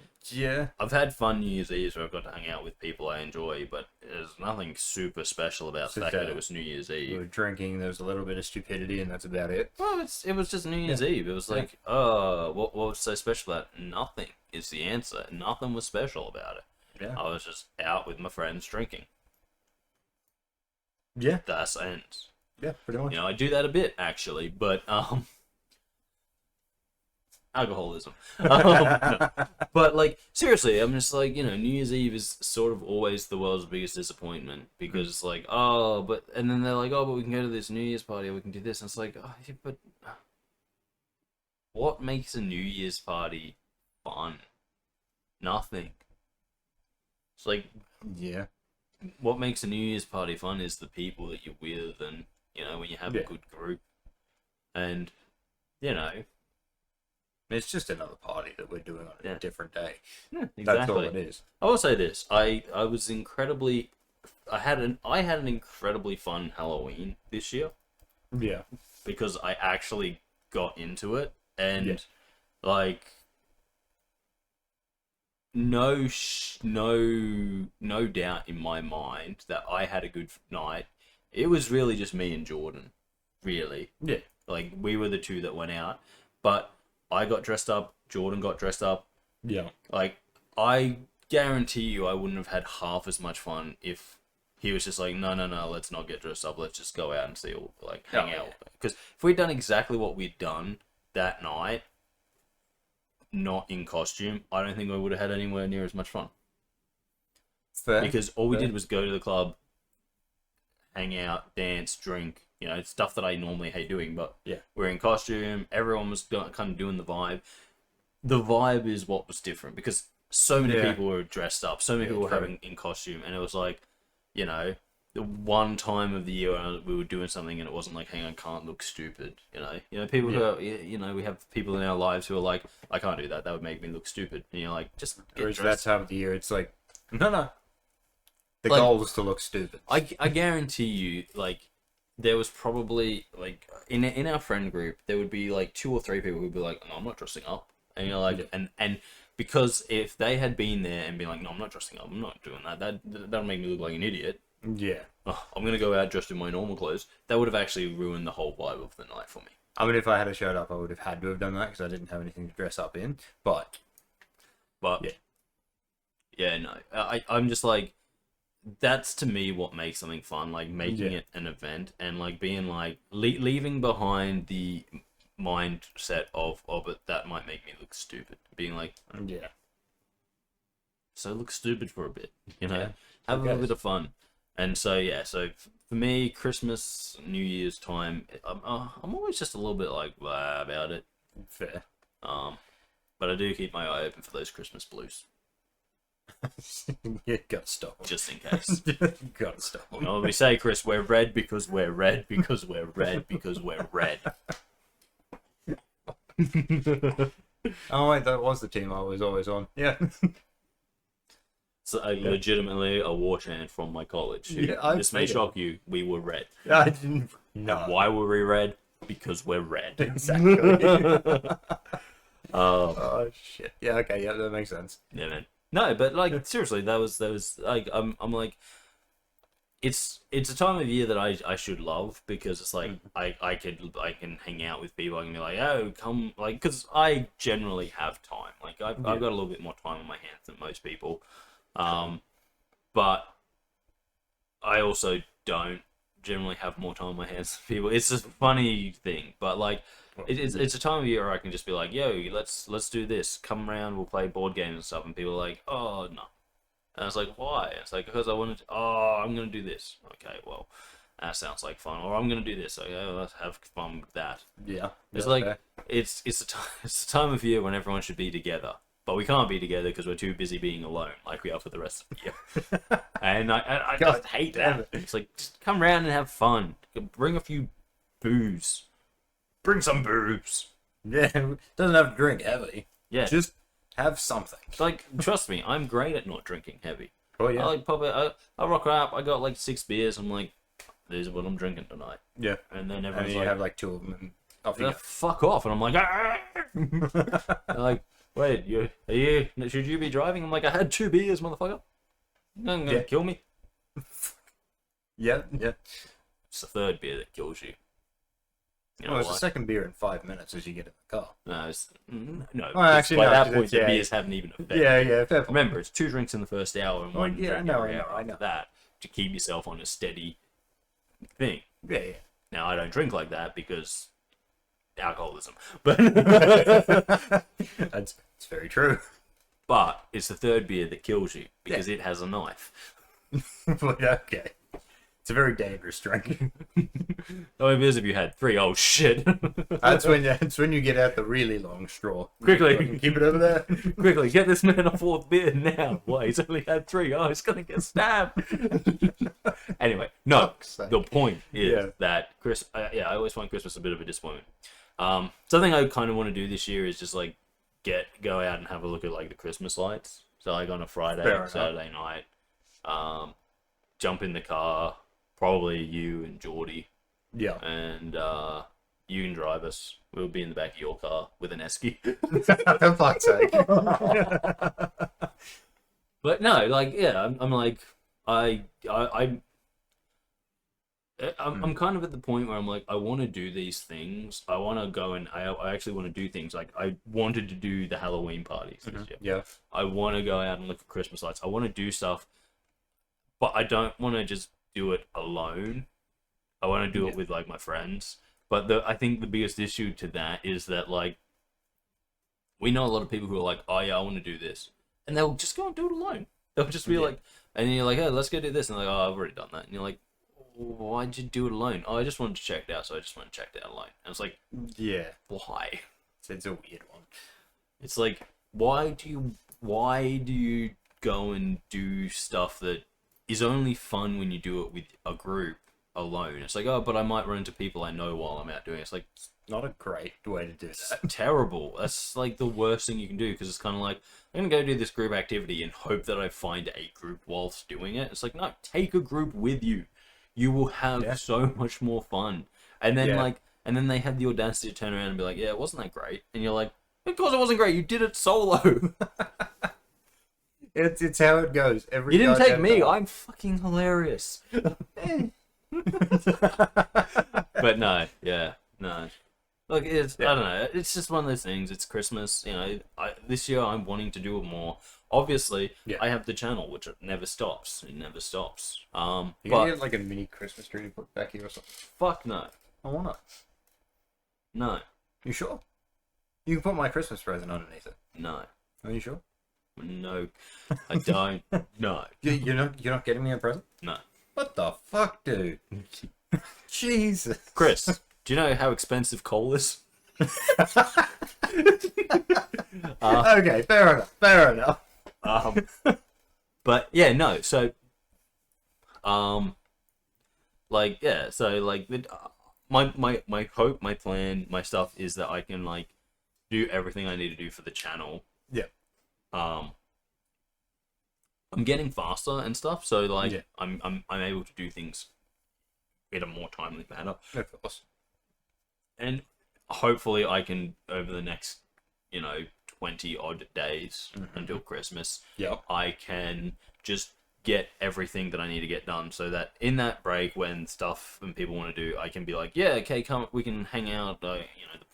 I've had fun New Year's Eves where I've got to hang out with people I enjoy, but there's nothing super special about the fact that it was New Year's Eve. We were drinking, there was a little bit of stupidity, and that's about it. Well, it was just New Year's Eve. It was like, what was so special about it? Nothing is the answer. Nothing was special about it. Yeah. I was just out with my friends drinking. Yeah. That's ends. Yeah, pretty much. I do that a bit, actually, but, alcoholism. No. But, like, seriously, I'm just like, New Year's Eve is sort of always the world's biggest disappointment, because it's like, and then they're like, but we can go to this New Year's party, or we can do this, and it's like, but what makes a New Year's party fun? Nothing. It's like, what makes a New Year's party fun is the people that you're with, and, when you have a good group, and, It's just another party that we're doing on a different day. Yeah, exactly. That's all it is. I will say this: I was incredibly, I had an incredibly fun Halloween this year. Yeah. Because I actually got into it, and like, no doubt in my mind that I had a good night. It was really just me and Jordan, really. Yeah. Like, we were the two that went out, but I got dressed up, Jordan got dressed up. Yeah. Like, I guarantee you I wouldn't have had half as much fun if he was just like, no, let's not get dressed up, let's just go out and see, hang out. Because if we'd done exactly what we'd done that night, not in costume, I don't think I would have had anywhere near as much fun. Fair. Because all we did was go to the club, hang out, dance, drink, stuff that I normally hate doing, but we're in costume, everyone was kind of doing the vibe. The vibe is what was different, because so many people were dressed up, so many people were having in costume, and it was like, the one time of the year we were doing something and it wasn't like, hang on, can't look stupid, people who are, we have people in our lives who are like, I can't do that, that would make me look stupid, and you're like, just get Whereas dressed. that time of the year, it's like, no. The goal was to look stupid. I guarantee you, like, there was probably, like, in our friend group, there would be, like, 2 or 3 people who'd be like, no, I'm not dressing up. And you're like, and because if they had been there and been like, no, I'm not dressing up, I'm not doing that, that'll make me look like an idiot. Yeah. I'm going to go out dressed in my normal clothes. That would have actually ruined the whole vibe of the night for me. I mean, if I had showed up, I would have had to have done that because I didn't have anything to dress up in. But no. I'm just like, that's to me what makes something fun, like making it an event and like being like leaving behind the mindset of it that might make me look stupid, being like, so look stupid for a bit, have a little bit of fun. And so for me, Christmas, New Year's time, I'm always just a little bit like blah about it. Fair. But I do keep my eye open for those Christmas blues. You gotta stop them. Just in case. Gotta stop them. We say, Kris, we're red because we're red because we're red because we're red. Oh wait, that was the team I was always on. Yeah. So legitimately a war chant from my college. This may shock you. We were red. I didn't. No. Why were we red? Because we're red. Exactly. Oh shit. Yeah. Okay. Yeah, that makes sense. Yeah, man. No, but like seriously, that was like I'm like, it's a time of year that I should love, because it's like I can hang out with people. I can be like, oh, come, like, because I generally have time. Like I've got a little bit more time on my hands than most people, but I also don't generally have more time on my hands than people. It's a funny thing, but like. It's a time of year where I can just be like, yo, let's do this. Come around, we'll play board games and stuff. And people are like, oh, no. And I was like, why? It's like, because I wanted to, I'm going to do this. Okay, well, that sounds like fun. Or I'm going to do this. Okay, well, let's have fun with that. Yeah. It's like, fair. It's a time of year when everyone should be together. But we can't be together because we're too busy being alone, like we are for the rest of the year. And I just hate that. It's like, just come around and have fun. Bring a few booze. Bring some boobs. Yeah, doesn't have to drink heavy. Yeah. Just have something. Like, trust me, I'm great at not drinking heavy. Oh yeah. I like pop it. I rock up. I got like 6 beers. I'm like, these are what I'm drinking tonight. Yeah. And then And everyone's you like, have like 2 of them. And off you go. fuck off. And I'm like, They're like, wait, should you be driving? I'm like, I had 2 beers, motherfucker. You're not gonna kill me. Yeah. It's the 3rd beer that kills you. You know Well, it's why? the second beer in 5 minutes as you get in the car. No. Well, actually, by no, that 'cause point, it's- the yeah, beers haven't even affected. Yeah, fair point. Remember, it's 2 drinks in the first hour and one yeah, drink I know, every I know, hour I after know. that to keep yourself on a steady thing. Yeah. Now, I don't drink like that because alcoholism, but It's very true. but it's the 3rd beer that kills you because it has a knife. Well, yeah, okay. It's a very dangerous drink. How many beers have you had? 3. Oh shit! That's when you get out the really long straw. Quickly. Keep it over there. Quickly, get this man a 4th beer now. Why? He's only had 3. Oh, he's gonna get stabbed. Anyway, no. Fuck's sake. The point is Yeah. that I always find Christmas a bit of a disappointment. Something I kind of want to do this year is just like go out and have a look at like the Christmas lights. So like on a Friday, Fair enough. Saturday night, jump in the car, probably you and Geordie, Yeah. and you can drive us. We'll be in the back of your car with an esky. For fuck's sake. But no, like I'm like I'm kind of at the point where I'm like, I want to do these things. I want to go and I actually want to do things. Like I wanted to do the Halloween parties this year. Yeah. I want to go out and look for Christmas lights. I want to do stuff, but I don't want to just do it alone. I want to do it with like my friends. But I think the biggest issue to that is that like we know a lot of people who are like, oh yeah, I want to do this, and they'll just go and do it alone. They'll just be like, and you're like, hey, let's go do this, and they're like, oh, I've already done that, and you're like, why'd you do it alone? Oh, I just wanted to check it out, so I just went and checked it out alone. And it's like, Yeah. why? It's a weird one. It's like, why do you go and do stuff that is only fun when you do it with a group alone? It's like, oh, but I might run into people I know while I'm out doing it. It's like, Not a great way to do that. terrible. That's like the worst thing you can do, because it's kind of like, I'm gonna go do this group activity and hope that I find a group whilst doing it. It's like, no, take a group with you. You will have so much more fun. And then and then they have the audacity to turn around and be like, yeah, it wasn't that great. And you're like, of course it wasn't great. You did it solo. It's how it goes. Every You didn't take goddamn me. time. I'm fucking hilarious. But no, no. Look, I don't know. It's just one of those things. It's Christmas. You know, this year I'm wanting to do it more. Obviously, I have the channel, which it never stops. It never stops. You But can get like a mini Christmas tree to put back here or something. fuck no. I want it. No. You sure? You can put my Christmas present underneath it. No. Are you sure? No. I don't. No. You're not getting me a present? No. What the fuck, dude? Jesus. Chris, do you know how expensive coal is? Okay, fair enough. But yeah, no. So, my hope, my plan, my stuff is that I can like do everything I need to do for the channel. Yeah. I'm getting faster and stuff, so like I'm able to do things in a more timely manner. Of course. And hopefully I can, over the next, 20 odd days until Christmas, I can just get everything that I need to get done, so that in that break when stuff and people want to do, I can be like, yeah, okay, come, we can hang out, the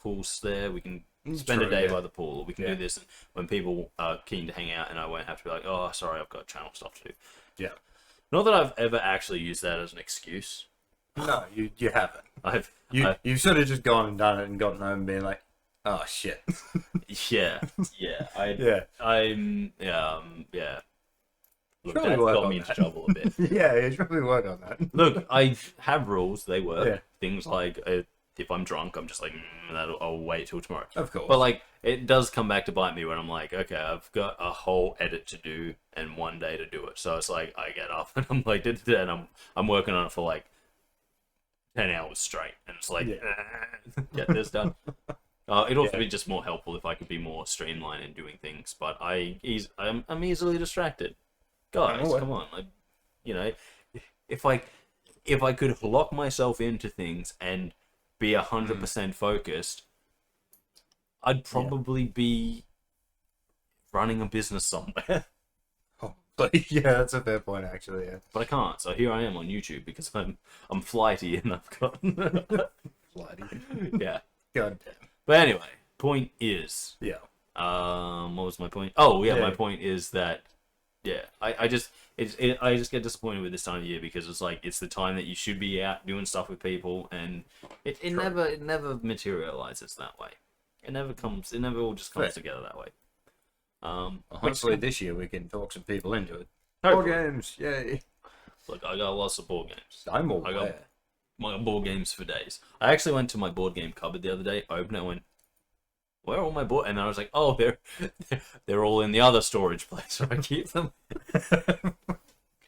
pool's there, we can spend a day by the pool, or we can do this, and when people are keen to hang out, and I won't have to be like, oh, sorry, I've got channel stuff to do. Yeah. Not that I've ever actually used that as an excuse. No, you haven't. You've sort of just gone and done it and gotten home and been like, oh shit. Yeah. Look, Probably that's work got on me into that. trouble a bit. Yeah, you should probably work on that. Look, I have rules. They work. Yeah. Things like if I'm drunk, I'm just like, I'll wait till tomorrow. Of course. But like, it does come back to bite me when I'm like, okay, I've got a whole edit to do and one day to do it. So it's like I get up and I'm like, and I'm working on it for like 10 hours straight, and it's like, get this done. It'd also be just more helpful if I could be more streamlined in doing things. But I'm easily distracted. guys, come on. Like, you know, if I could lock myself into things and be 100% focused, I'd probably be running a business somewhere. Yeah, that's a fair point, actually. Yeah, but I can't. So here I am on YouTube because I'm flighty and I've got flighty. Yeah. God damn. But anyway, point is, Yeah. what was my point? Oh yeah, my point is that I just get disappointed with this time of year because it's like it's the time that you should be out doing stuff with people, and it never materializes that way. It never all just comes together that way. Hopefully this year we can talk some people into it. Hopefully. Board games, yay! Look, I got lots of board games. I'm I got my board games for days. I actually went to my board game cupboard the other day, opened it, and went, where are all my board? And I was like, oh, they're all in the other storage place where I keep them.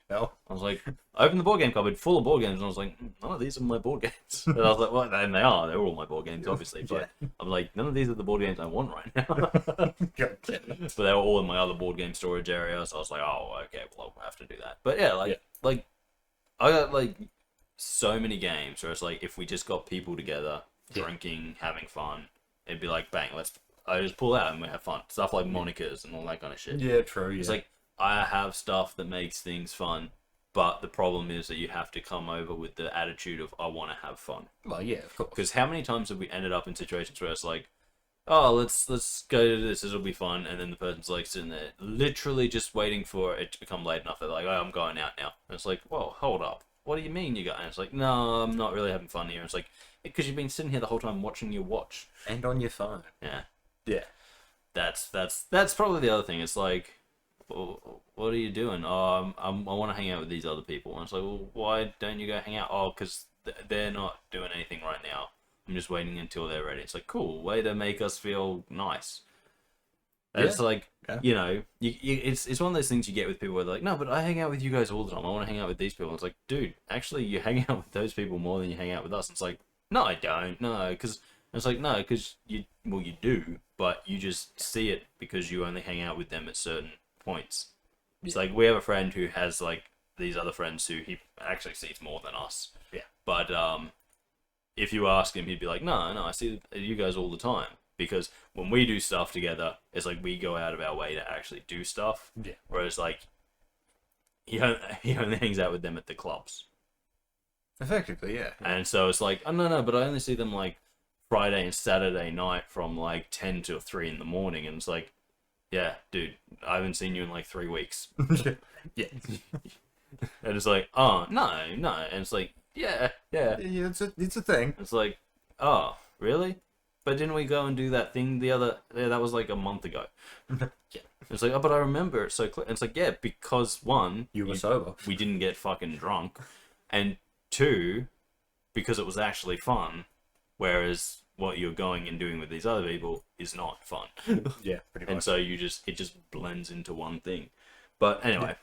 No. I was like, I opened the board game cupboard full of board games, and I was like, none of these are my board games. And I was like, well, and they're all my board games, obviously. But I'm like, none of these are the board games I want right now. God damn it. But they were all in my other board game storage area, so I was like, oh, okay, well, I'll have to do that. But yeah, like I got like so many games where it's like, if we just got people together, drinking, having fun, it'd be like, bang, I just pull out and we have fun. Stuff like Monikers and all that kind of shit. Yeah, true. Yeah. It's like, I have stuff that makes things fun, but the problem is that you have to come over with the attitude of, I want to have fun. Well, yeah, of course. Because how many times have we ended up in situations where it's like, oh, let's go to this will be fun, and then the person's like sitting there, literally just waiting for it to become late enough. They're like, oh, I'm going out now. And it's like, well, hold up. What do you mean you got? And it's like, no, I'm not really having fun here. And it's like, because you've been sitting here the whole time watching your watch. And on your phone. Yeah. Yeah. That's probably the other thing. It's like, well, what are you doing? Oh, I want to hang out with these other people. And it's like, well, why don't you go hang out? Oh, because they're not doing anything right now. I'm just waiting until they're ready. It's like, cool, way to make us feel nice. And it's like, you know, it's one of those things you get with people where they're like, no, but I hang out with you guys all the time. I want to hang out with these people. And it's like, dude, actually, you hang out with those people more than you hang out with us. And it's like, no, I don't. No, because it's like, no, because you do, but you just see it because you only hang out with them at certain points. It's like, we have a friend who has like these other friends who he actually sees more than us. Yeah. But if you ask him, he'd be like, no, I see you guys all the time. Because when we do stuff together, it's like we go out of our way to actually do stuff. Yeah. Whereas like he only hangs out with them at the clubs. Effectively, yeah. And so it's like, oh no, but I only see them like Friday and Saturday night from like 10 to 3 in the morning, and it's like, yeah, dude, I haven't seen you in like 3 weeks. Yeah. And it's like, oh no, and it's like, yeah. It's a thing. It's like, oh, really? But didn't we go and do that thing that was like a month ago? Yeah. It's like, oh, but I remember it so clear. And it's like, yeah, because one, you were sober. We didn't get fucking drunk, and two, because it was actually fun, whereas what you're going and doing with these other people is not fun. Yeah, pretty much. And so it just blends into one thing. But anyway,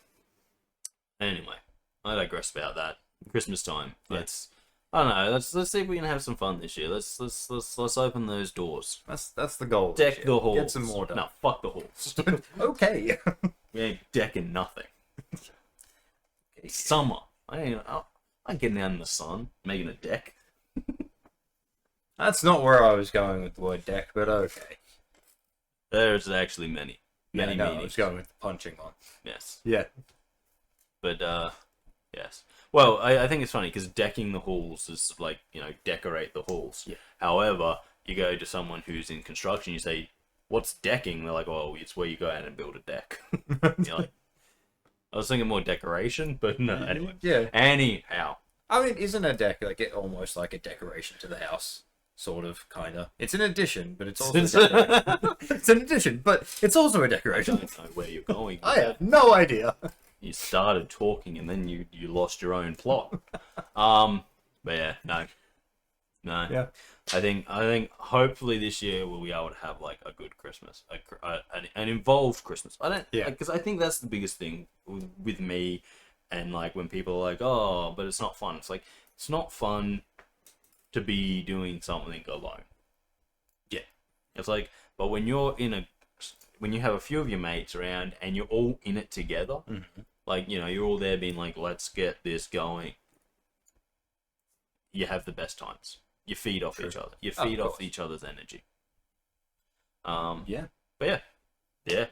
I digress about that. Christmas time. Yeah. I don't know. Let's see if we can have some fun this year. Let's open those doors. That's the goal. Deck the halls. Get some more done. No, fuck the halls. Okay. We ain't decking nothing. Summer. I'm getting out in the sun, making a deck. That's not where I was going with the word deck, but okay. There's actually many No, meanings. I was going with the punching one. Yes. Yeah. But yes. Well, I think it's funny because decking the halls is like, you know, decorate the halls. Yeah. However, you go to someone who's in construction, you say, what's decking? They're like, oh, it's where you go out and build a deck. You're like, I was thinking more decoration, but no, anyway. Yeah. Anyhow. I mean, isn't a deck like almost like a decoration to the house? Sort of, kind of. It's an addition, but it's also it's an addition, but it's also a I decoration. don't know where you're going. I have no idea. You started talking and then you lost your own plot. But yeah, no. Yeah. I think hopefully this year we'll be able to have like a good Christmas, an involved Christmas. Because I think that's the biggest thing with me, and like when people are like, oh, but it's not fun. It's like, it's not fun to be doing something alone. Yeah. It's like, but when you have a few of your mates around and you're all in it together, like, you know, you're all there being like, let's get this going. You have the best times. You feed off each other. You feed off each other's energy. Yeah. But yeah.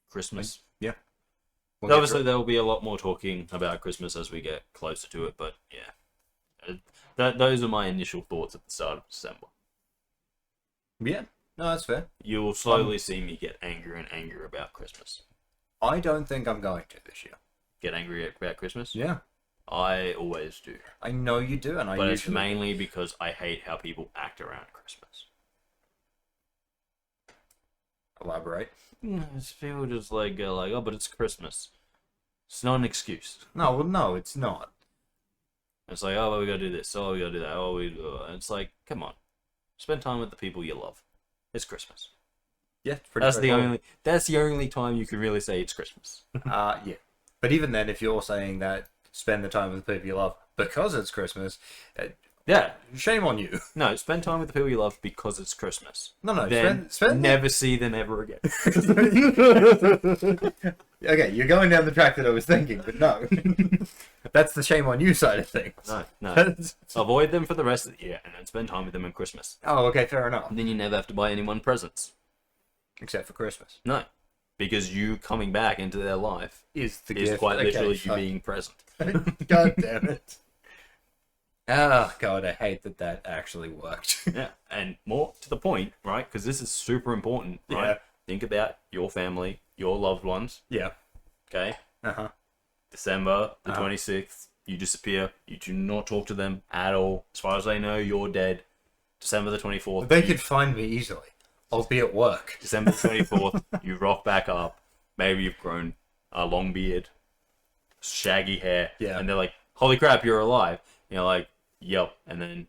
Christmas. Yeah. Obviously, there will be a lot more talking about Christmas as we get closer to it, but yeah. Those are my initial thoughts at the start of December. Yeah. No, that's fair. You will slowly see me get angrier and angrier about Christmas. I don't think I'm going to this year. Get angry about Christmas? Yeah. I always do. I know you do, and But it's mainly because I hate how people act around Christmas. Elaborate. It's people just like go like, oh, but it's Christmas. It's not an excuse. No, it's not. It's like, oh, well, we gotta do this. Oh, we gotta do that. Oh, and it's like, come on, spend time with the people you love. It's Christmas. Yeah, it's pretty. That's the only time you can really say it's Christmas. Yeah. But even then, if you're saying that, spend the time with the people you love because it's Christmas. Yeah. Shame on you. No, spend time with the people you love because it's Christmas. No. Then never see them ever again. Okay, you're going down the track that I was thinking, but no. That's the shame on you side of things. No. Avoid them for the rest of the year and then spend time with them on Christmas. Oh, okay, fair enough. And then you never have to buy anyone presents. Except for Christmas. No. Because you coming back into their life is quite literally you being present. God damn it. Oh, God, I hate that actually worked. Yeah, and more to the point, right? Because this is super important, right? Yeah. Think about your family, your loved ones. Yeah. Okay? Uh-huh. December the 26th, you disappear. You do not talk to them at all. As far as they know, you're dead. December the 24th. They could find me easily. I'll be at work. December the 24th, you rock back up. Maybe you've grown a long beard, shaggy hair. Yeah. And they're like, holy crap, you're alive. And you're like, yep. And then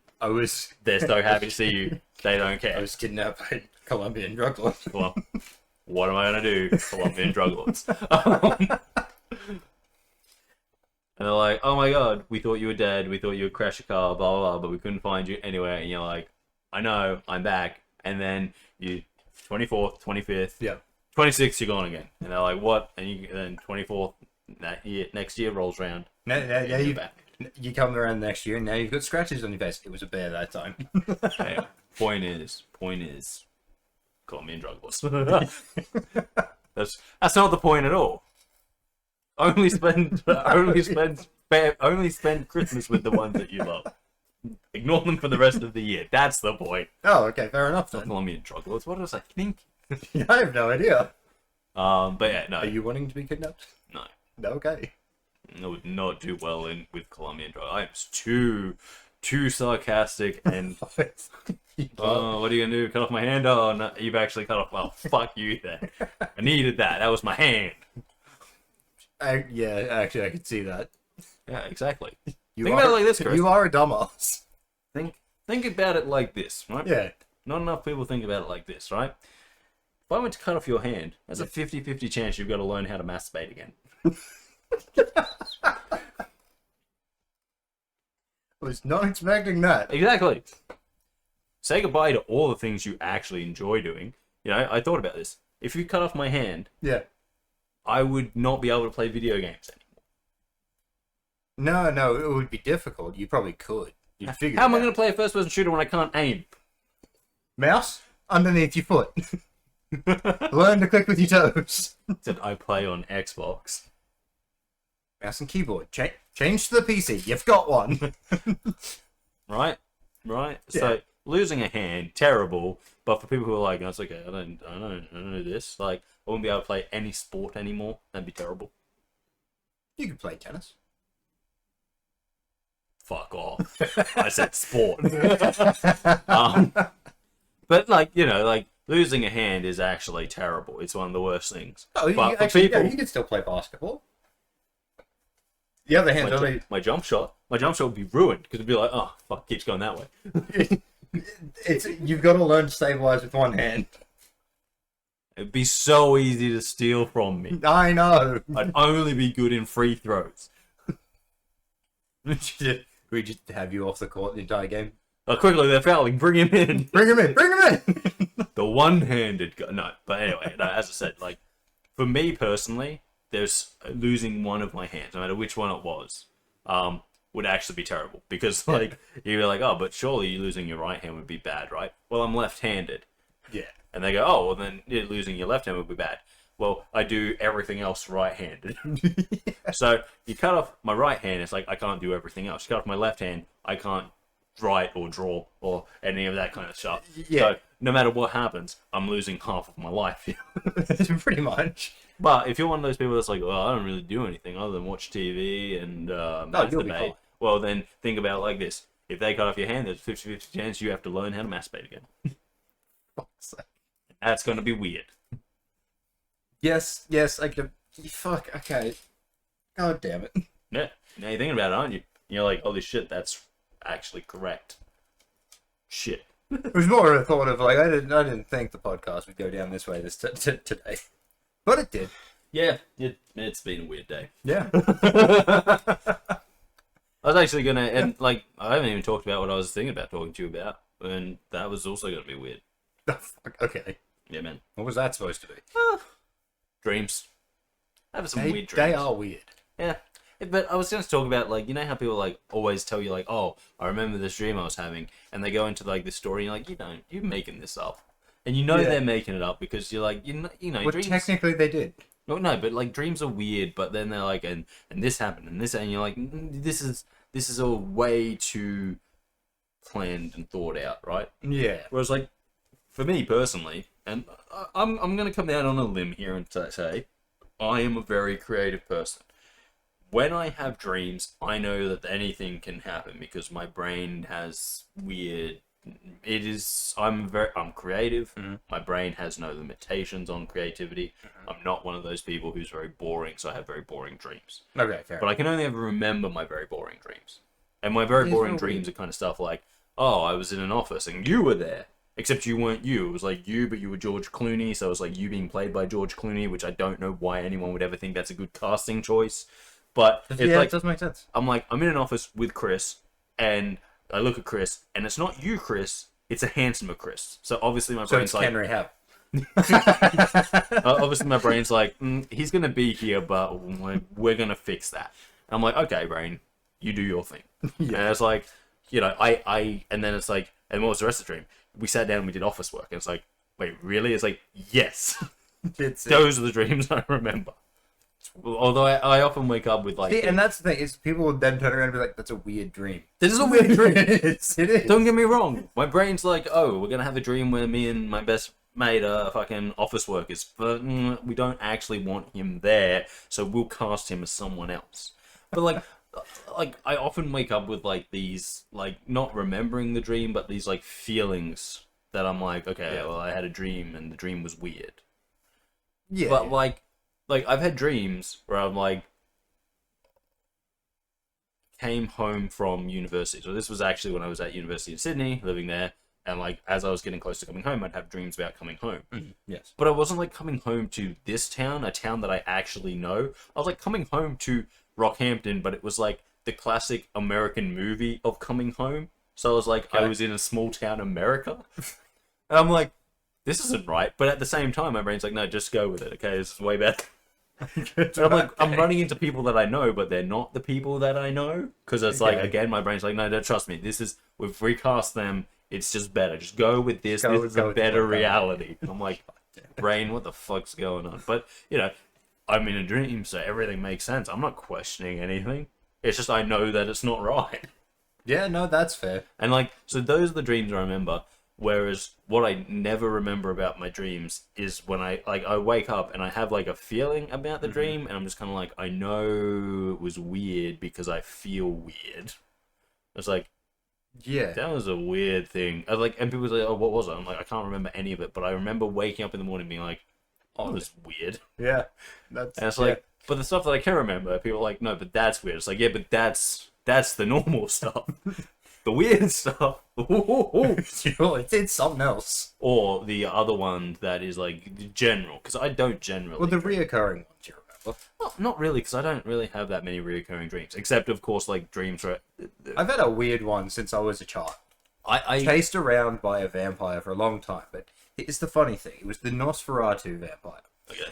they're so happy to see you, they don't care. I was kidnapped by Colombian drug lords. Well, what am I going to do? Colombian drug lords. And they're like, oh my god, we thought you were dead. We thought you would crash a car, blah, blah, blah, but we couldn't find you anywhere. And you're like, I know, I'm back. And then you, 24th, 25th, Yeah. 26th, you're gone again. And they're like, what? And then 24th, next year rolls around. Now you're back. You come around next year, and now you've got scratches on your face. It was a bear that time. Hey, point is, Colombian drug lords. That's not the point at all. Only spend Christmas with the ones that you love. Ignore them for the rest of the year. That's the point. Oh, okay, fair enough then. Colombian drug lords. What was I think? I have no idea. But yeah, no. Are you wanting to be kidnapped? No. Okay. I would not do well with Colombian drug. I am too sarcastic and. Oh, what are you gonna do? Cut off my hand? Oh, no, you've actually cut off. Well, fuck you then. I needed that. That was my hand. Yeah, actually, I could see that. Yeah, exactly. Think about it like this, Kris. You are a dumbass. Think about it like this, right? Yeah. Not enough people think about it like this, right? If I went to cut off your hand, there's a 50-50 chance you've got to learn how to masturbate again. I was not expecting that. Exactly. Say goodbye to all the things you actually enjoy doing. You know, I thought about this. If you cut off my hand, Yeah. I would not be able to play video games anymore. No, it would be difficult. You probably could. You'd figure. How am I going to play a first-person shooter when I can't aim? Mouse underneath your foot. Learn to click with your toes. Said I play on Xbox. Mouse and keyboard. Change to the PC. You've got one. Right. Yeah. So losing a hand, terrible. But for people who are like, oh, it's okay. I don't do this. Like, I wouldn't be able to play any sport anymore. That'd be terrible. You could play tennis. Fuck off. I said sport. But like, you know, like losing a hand is actually terrible. It's one of the worst things. Oh, but you can still play basketball. The other hand, my jump shot would be ruined because it'd be like, oh fuck, keeps going that way. You've got to learn to stabilize with one hand. It'd be so easy to steal from me. I know. I'd only be good in free throws. We just have you off the court the entire game. Oh, quickly, they're fouling. Bring him in. Bring him in. The one-handed guy. No, but anyway, no, as I said, like, for me personally, there's losing one of my hands, no matter which one it was, would actually be terrible. Because, like, you'd be like, oh, but surely you losing your right hand would be bad, right? Well, I'm left-handed. Yeah. And they go, oh, well, then losing your left hand would be bad. Well, I do everything else right-handed. So you cut off my right hand, it's like I can't do everything else. You cut off my left hand, I can't write or draw or any of that kind of stuff. Yeah. So no matter what happens, I'm losing half of my life. Pretty much. But if you're one of those people that's like, well, I don't really do anything other than watch TV and masturbate, well, then think about it like this. If they cut off your hand, there's a 50-50 chance you have to learn how to masturbate again. That's going to be weird. Yes, I could. Fuck, okay. God damn it. Yeah, now you're thinking about it, aren't you? You're like, holy shit, that's actually correct. Shit. It was more a thought of like, I didn't think the podcast would go down this way today. But it did. Yeah, it's been a weird day. Yeah. I was actually going to, and like, I haven't even talked about what I was thinking about talking to you about, and that was also going to be weird. Oh, fuck. Okay. Yeah, man. What was that supposed to be? Dreams. I have some weird dreams. They are weird. Yeah. But I was going to talk about, like, you know how people, like, always tell you, like, oh, I remember this dream I was having, and they go into, like, this story, and you're like, you're making this up. And you know they're making it up because you're like, you know, well, dreams... technically they did. No, but, like, dreams are weird, but then they're like, and this happened, and you're like, this is all way too planned and thought out, right? Yeah. Whereas, like, for me personally, and I'm going to come out on a limb here and say, I am a very creative person. When I have dreams, I know that anything can happen because my brain has weird... I'm creative. Mm-hmm. My brain has no limitations on creativity. Mm-hmm. I'm not one of those people who's very boring, so I have very boring dreams. Okay, fair. But I can only ever remember my very boring dreams. And my very boring dreams are kind of stuff like, oh, I was in an office and you were there. Except you weren't you. It was like you, but you were George Clooney, so it was like you being played by George Clooney, which I don't know why anyone would ever think that's a good casting choice. But it's like, it does make sense. I'm in an office with Kris, and I look at Kris, and it's not you, Kris, it's a handsomer Kris. So obviously my brain's like... Henry Hab. Obviously my brain's like, he's going to be here, but we're going to fix that. And I'm like, okay, brain, you do your thing. Yeah. And it's like, you know, and then it's like, and what was the rest of the dream? We sat down and we did office work, and it's like, wait, really? It's like, yes. Those are the dreams I remember. Although I often wake up with like... See, and that's the thing, is people would then turn around and be like, that's a weird dream. This is a weird dream. It is. Don't get me wrong. My brain's like, oh, we're going to have a dream where me and my best mate are fucking office workers. But we don't actually want him there, so we'll cast him as someone else. But like I often wake up with like these, like, not remembering the dream, but these like feelings that I'm like, okay, well, I had a dream and the dream was weird. Yeah. But like I've had dreams where I'm like, came home from university. So this was actually when I was at University in Sydney, living there. And like, as I was getting close to coming home, I'd have dreams about coming home. Mm-hmm. Yes. But I wasn't like coming home to this town, a town that I actually know. I was like coming home to Rockhampton, but it was like the classic American movie of coming home. So I was like, I was in a small town America. And I'm like, this isn't right. But at the same time, my brain's like, no, just go with it. Okay, this is way better. And I'm like, I'm running into people that I know, but they're not the people that I know. Because it's like, again, my brain's like, no, don't trust me. We've recast them. It's just better. Just go with this. This is a better reality. And I'm like, brain, what the fuck's going on? But, you know, I'm in a dream, so everything makes sense. I'm not questioning anything. It's just I know that it's not right. Yeah, no, that's fair. And like, so those are the dreams I remember. Whereas what I never remember about my dreams is when I wake up and I have like a feeling about the dream, and I'm just kind of like, I know it was weird because I feel weird. It's like, yeah, that was a weird thing. And people say, oh, what was it? I'm like, I can't remember any of it, but I remember waking up in the morning being like, oh, this is weird. Yeah. And it's like, but the stuff that I can remember, people are like, no, but that's weird. It's like, yeah, but that's the normal stuff. The weird stuff. It's something else. Or the other one that is like general, because I don't generally. Well, the reoccurring ones you remember. Well, not really, because I don't really have that many reoccurring dreams, except of course like dreams where I've had a weird one since I was a child. I chased around by a vampire for a long time, but it's the funny thing. It was the Nosferatu vampire. Okay.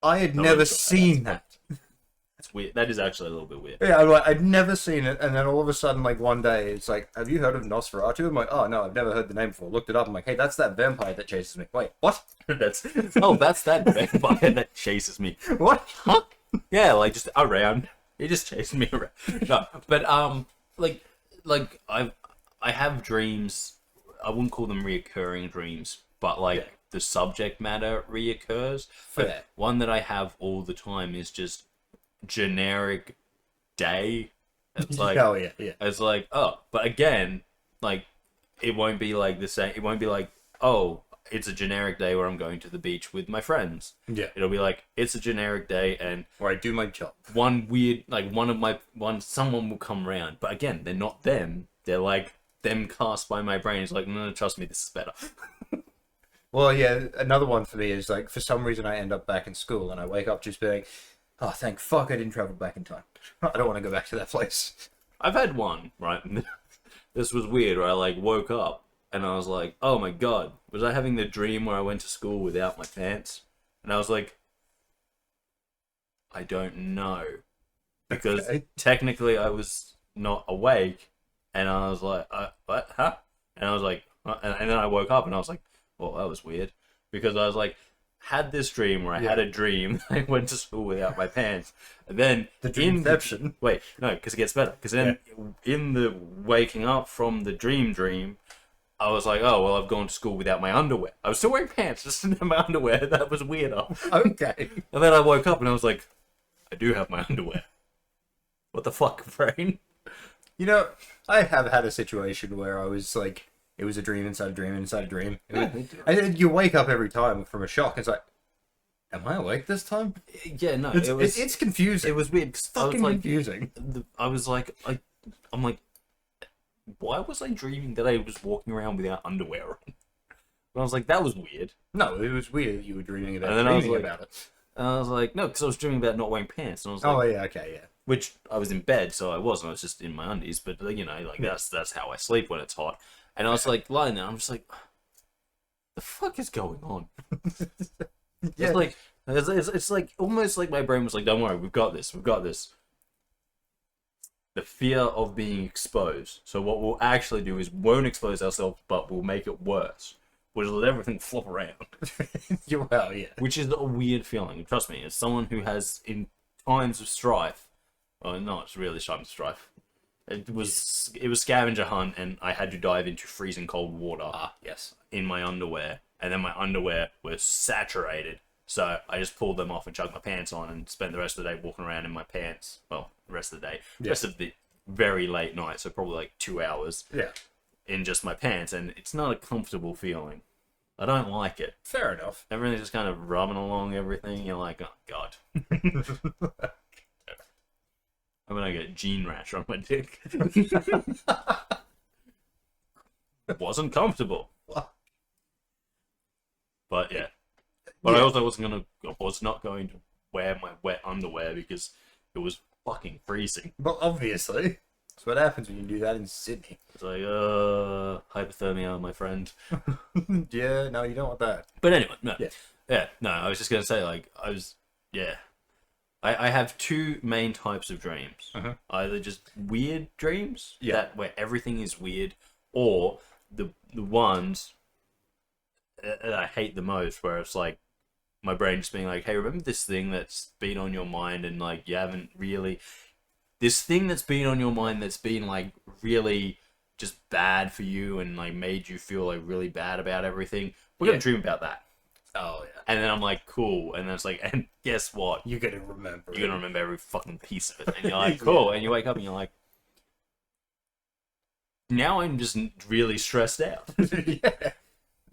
I had No never one's got seen that. that. It's weird. That is actually a little bit weird. Yeah, I'm like, I'd never seen it, and then all of a sudden, like one day, it's like, have you heard of Nosferatu? I'm like, oh no, I've never heard the name before. Looked it up. I'm like, hey, that's that vampire that chases me. Wait, what? That's that vampire that chases me. What? Huh? Yeah, like just around. He just chased me around. No, but like I have dreams. I wouldn't call them reoccurring dreams, but like the subject matter reoccurs. Fair. One that I have all the time is just generic day. It's like, oh yeah. it's like, oh, but again, like it won't be like the same. It won't be like, oh, it's a generic day where I'm going to the beach with my friends. Yeah. It'll be like, it's a generic day and Where I do my job. someone will come around. But again, they're not them. They're like them cast by my brain. It's like, no, trust me, this is better. Well, yeah, another one for me is like, for some reason I end up back in school and I wake up just being, oh, thank fuck I didn't travel back in time. I don't want to go back to that place. I've had one, right? This was weird, where I like woke up and I was like, oh my god, was I having the dream where I went to school without my pants? And I was like, I don't know. Because technically I was not awake, and I was like, what? Huh? And I was like, and then I woke up and I was like, well, that was weird. Because I was like, had this dream where I had a dream, I went to school without my pants. And then The dreamception. Wait, no, because it gets better. Because then in the waking up from the dream, I was like, oh, well, I've gone to school without my underwear. I was still wearing pants, just didn't have my underwear. That was weirder. Okay. And then I woke up and I was like, I do have my underwear. What the fuck, brain? You know, I have had a situation where I was like, it was a dream inside a dream inside a dream. And you wake up every time from a shock. It's like, am I awake this time? Yeah, no, It's confusing. It was weird. It's fucking confusing. I'm like, why was I dreaming that I was walking around without underwear on? And I was like, that was weird. No, it was weird that you were dreaming about And then dreaming I was like, about it. And I was like, no, because I was dreaming about not wearing pants. And I was like, Oh, yeah, okay, yeah. which I was in bed, so I wasn't. I was just in my undies. But you know, like that's how I sleep when it's hot. And I was like lying there. I'm just like, the fuck is going on? Yeah. It's like it's like almost like my brain was like, don't worry, we've got this. The fear of being exposed. So what we'll actually do is won't expose ourselves, but we'll make it worse. Which will let everything flop around. Well, yeah. Which is a weird feeling. Trust me, as someone who has, in times of strife, well, not it's really times of strife. It was scavenger hunt, and I had to dive into freezing cold water. Yes. In my underwear, and then my underwear was saturated. So I just pulled them off and chucked my pants on and spent the rest of the day walking around in my pants. Well, the rest of the day. The rest of the very late night, so probably like 2 hours. Yeah. In just my pants, and it's not a comfortable feeling. I don't like it. Fair enough. Everything's just kind of rubbing along everything. You're like, oh god. I'm gonna get gene rash on my dick. It wasn't comfortable. But yeah. But I also was not going to wear my wet underwear because it was fucking freezing. Well, obviously. That's what happens when you do that in Sydney. It's like, hypothermia, my friend. Yeah, no, you don't want that. But anyway, no. Yeah. No, I was just gonna say, like, I have two main types of dreams. Either just weird dreams, where everything is weird, or the ones that I hate the most, where it's like my brain just being like, hey, remember this thing that's been on your mind, and like you haven't really, this thing that's been on your mind that's been like really just bad for you and like made you feel like really bad about everything. We're gonna dream about that. Oh yeah. And then I'm like, cool. And then it's like, and guess what? You're gonna remember. You're gonna remember every fucking piece of it. And you're like, cool. And you wake up and you're like, now I'm just really stressed out. Yeah.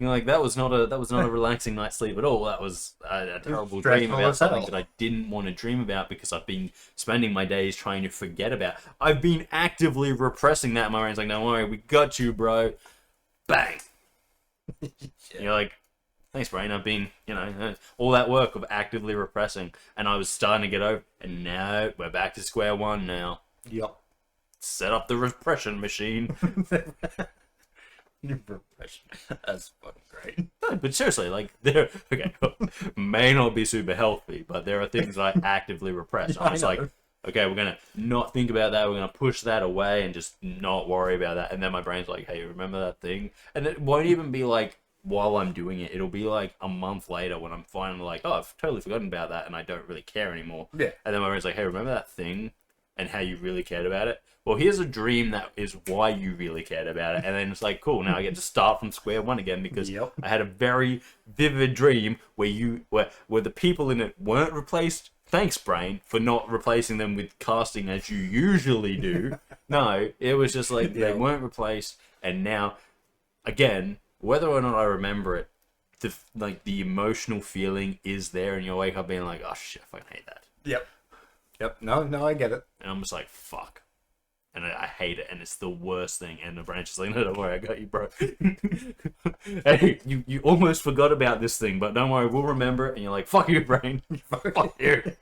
You're like, that was not a relaxing night's sleep at all. That was a terrible dream about something that I didn't want to dream about because I've been spending my days trying to forget about. I've been actively repressing that. My brain's like, don't worry, we got you, bro. Bang. You're like, thanks, brain. I've been, all that work of actively repressing, and I was starting to get over. And now we're back to square one. Now, Yep. set up the repression machine. Repression. That's fucking great. No, but seriously, like, there, okay, may not be super healthy, but there are things I actively repress. I'm just like, okay, we're gonna not think about that. We're gonna push that away and just not worry about that. And then my brain's like, hey, remember that thing? And it won't even be like while I'm doing it. It'll be like a month later when I'm finally like, oh, I've totally forgotten about that and I don't really care anymore. Yeah. And then my brain's like, hey, remember that thing and how you really cared about it? Well, here's a dream that is why you really cared about it. And then it's like, cool, now I get to start from square one again because I had a very vivid dream where the people in it weren't replaced. Thanks, brain, for not replacing them with casting as you usually do. No, it was just like they weren't replaced. And now, again, whether or not I remember it, the emotional feeling is there and you wake up being like, oh shit, I fucking hate that. Yep. No, I get it. And I'm just like, fuck. And I hate it, and it's the worst thing. And the brain's just like, no, don't worry, I got you, bro. Hey, you almost forgot about this thing, but don't worry, we'll remember it. And you're like, fuck you, brain. Fuck you.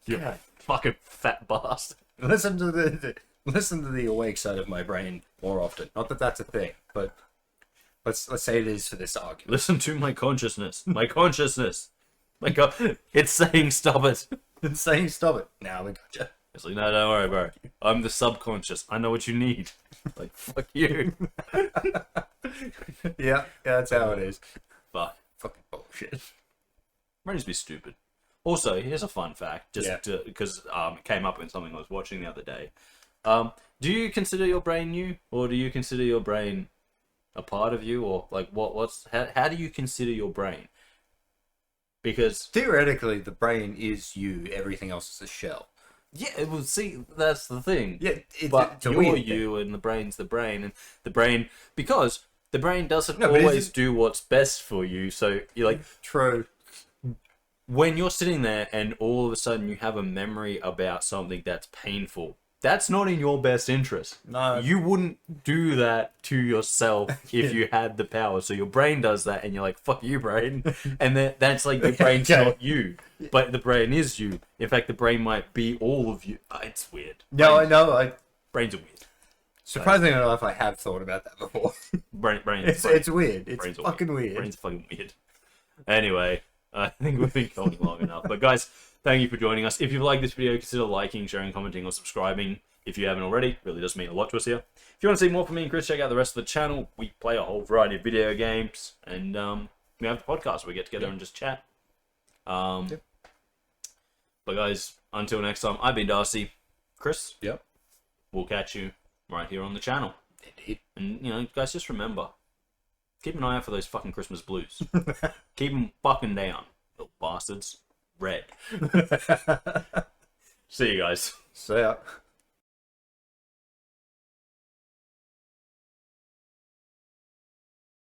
You fucking fat bastard. Listen to the awake side of my brain more often. Not that that's a thing, but let's say it is for this argument. Listen to my consciousness. My consciousness. My God, it's saying stop it. It's saying stop it. Now we gotcha. It's like, no, don't worry, bro. I'm the subconscious. I know what you need. Like, fuck you. Yeah, that's how it is. Fuck. Fucking bullshit. Might just be stupid. Also, here's a fun fact, just because it came up in something I was watching the other day. Do you consider your brain you, or do you consider your brain a part of you, or like how do you consider your brain? Because theoretically, the brain is you. Everything else is a shell. Yeah, well, see, that's the thing. Yeah, but you're you, and the brain's the brain, and the brain, because the brain doesn't always do what's best for you. So you're like, true. When you're sitting there and all of a sudden you have a memory about something that's painful, that's not in your best interest. No. You wouldn't do that to yourself if you had the power. So your brain does that and you're like, fuck you, brain. And that's like the brain's not you. But the brain is you. In fact, the brain might be all of you. It's weird. No, I know. Brains are weird. Surprisingly enough, I have thought about that before. It's weird. It's fucking weird. Brains are fucking weird. Anyway, I think we've been going long enough. But guys, thank you for joining us. If you've liked this video, consider liking, sharing, commenting, or subscribing. If you haven't already, it really does mean a lot to us here. If you want to see more from me and Kris, check out the rest of the channel. We play a whole variety of video games. And we have the podcast where we get together and just chat. But guys, until next time, I've been Darcy. Kris? Yep. We'll catch you right here on the channel. Indeed. And, guys, just remember, keep an eye out for those fucking Christmas blues. Keep them fucking down, little bastards. Red. See you guys. See ya.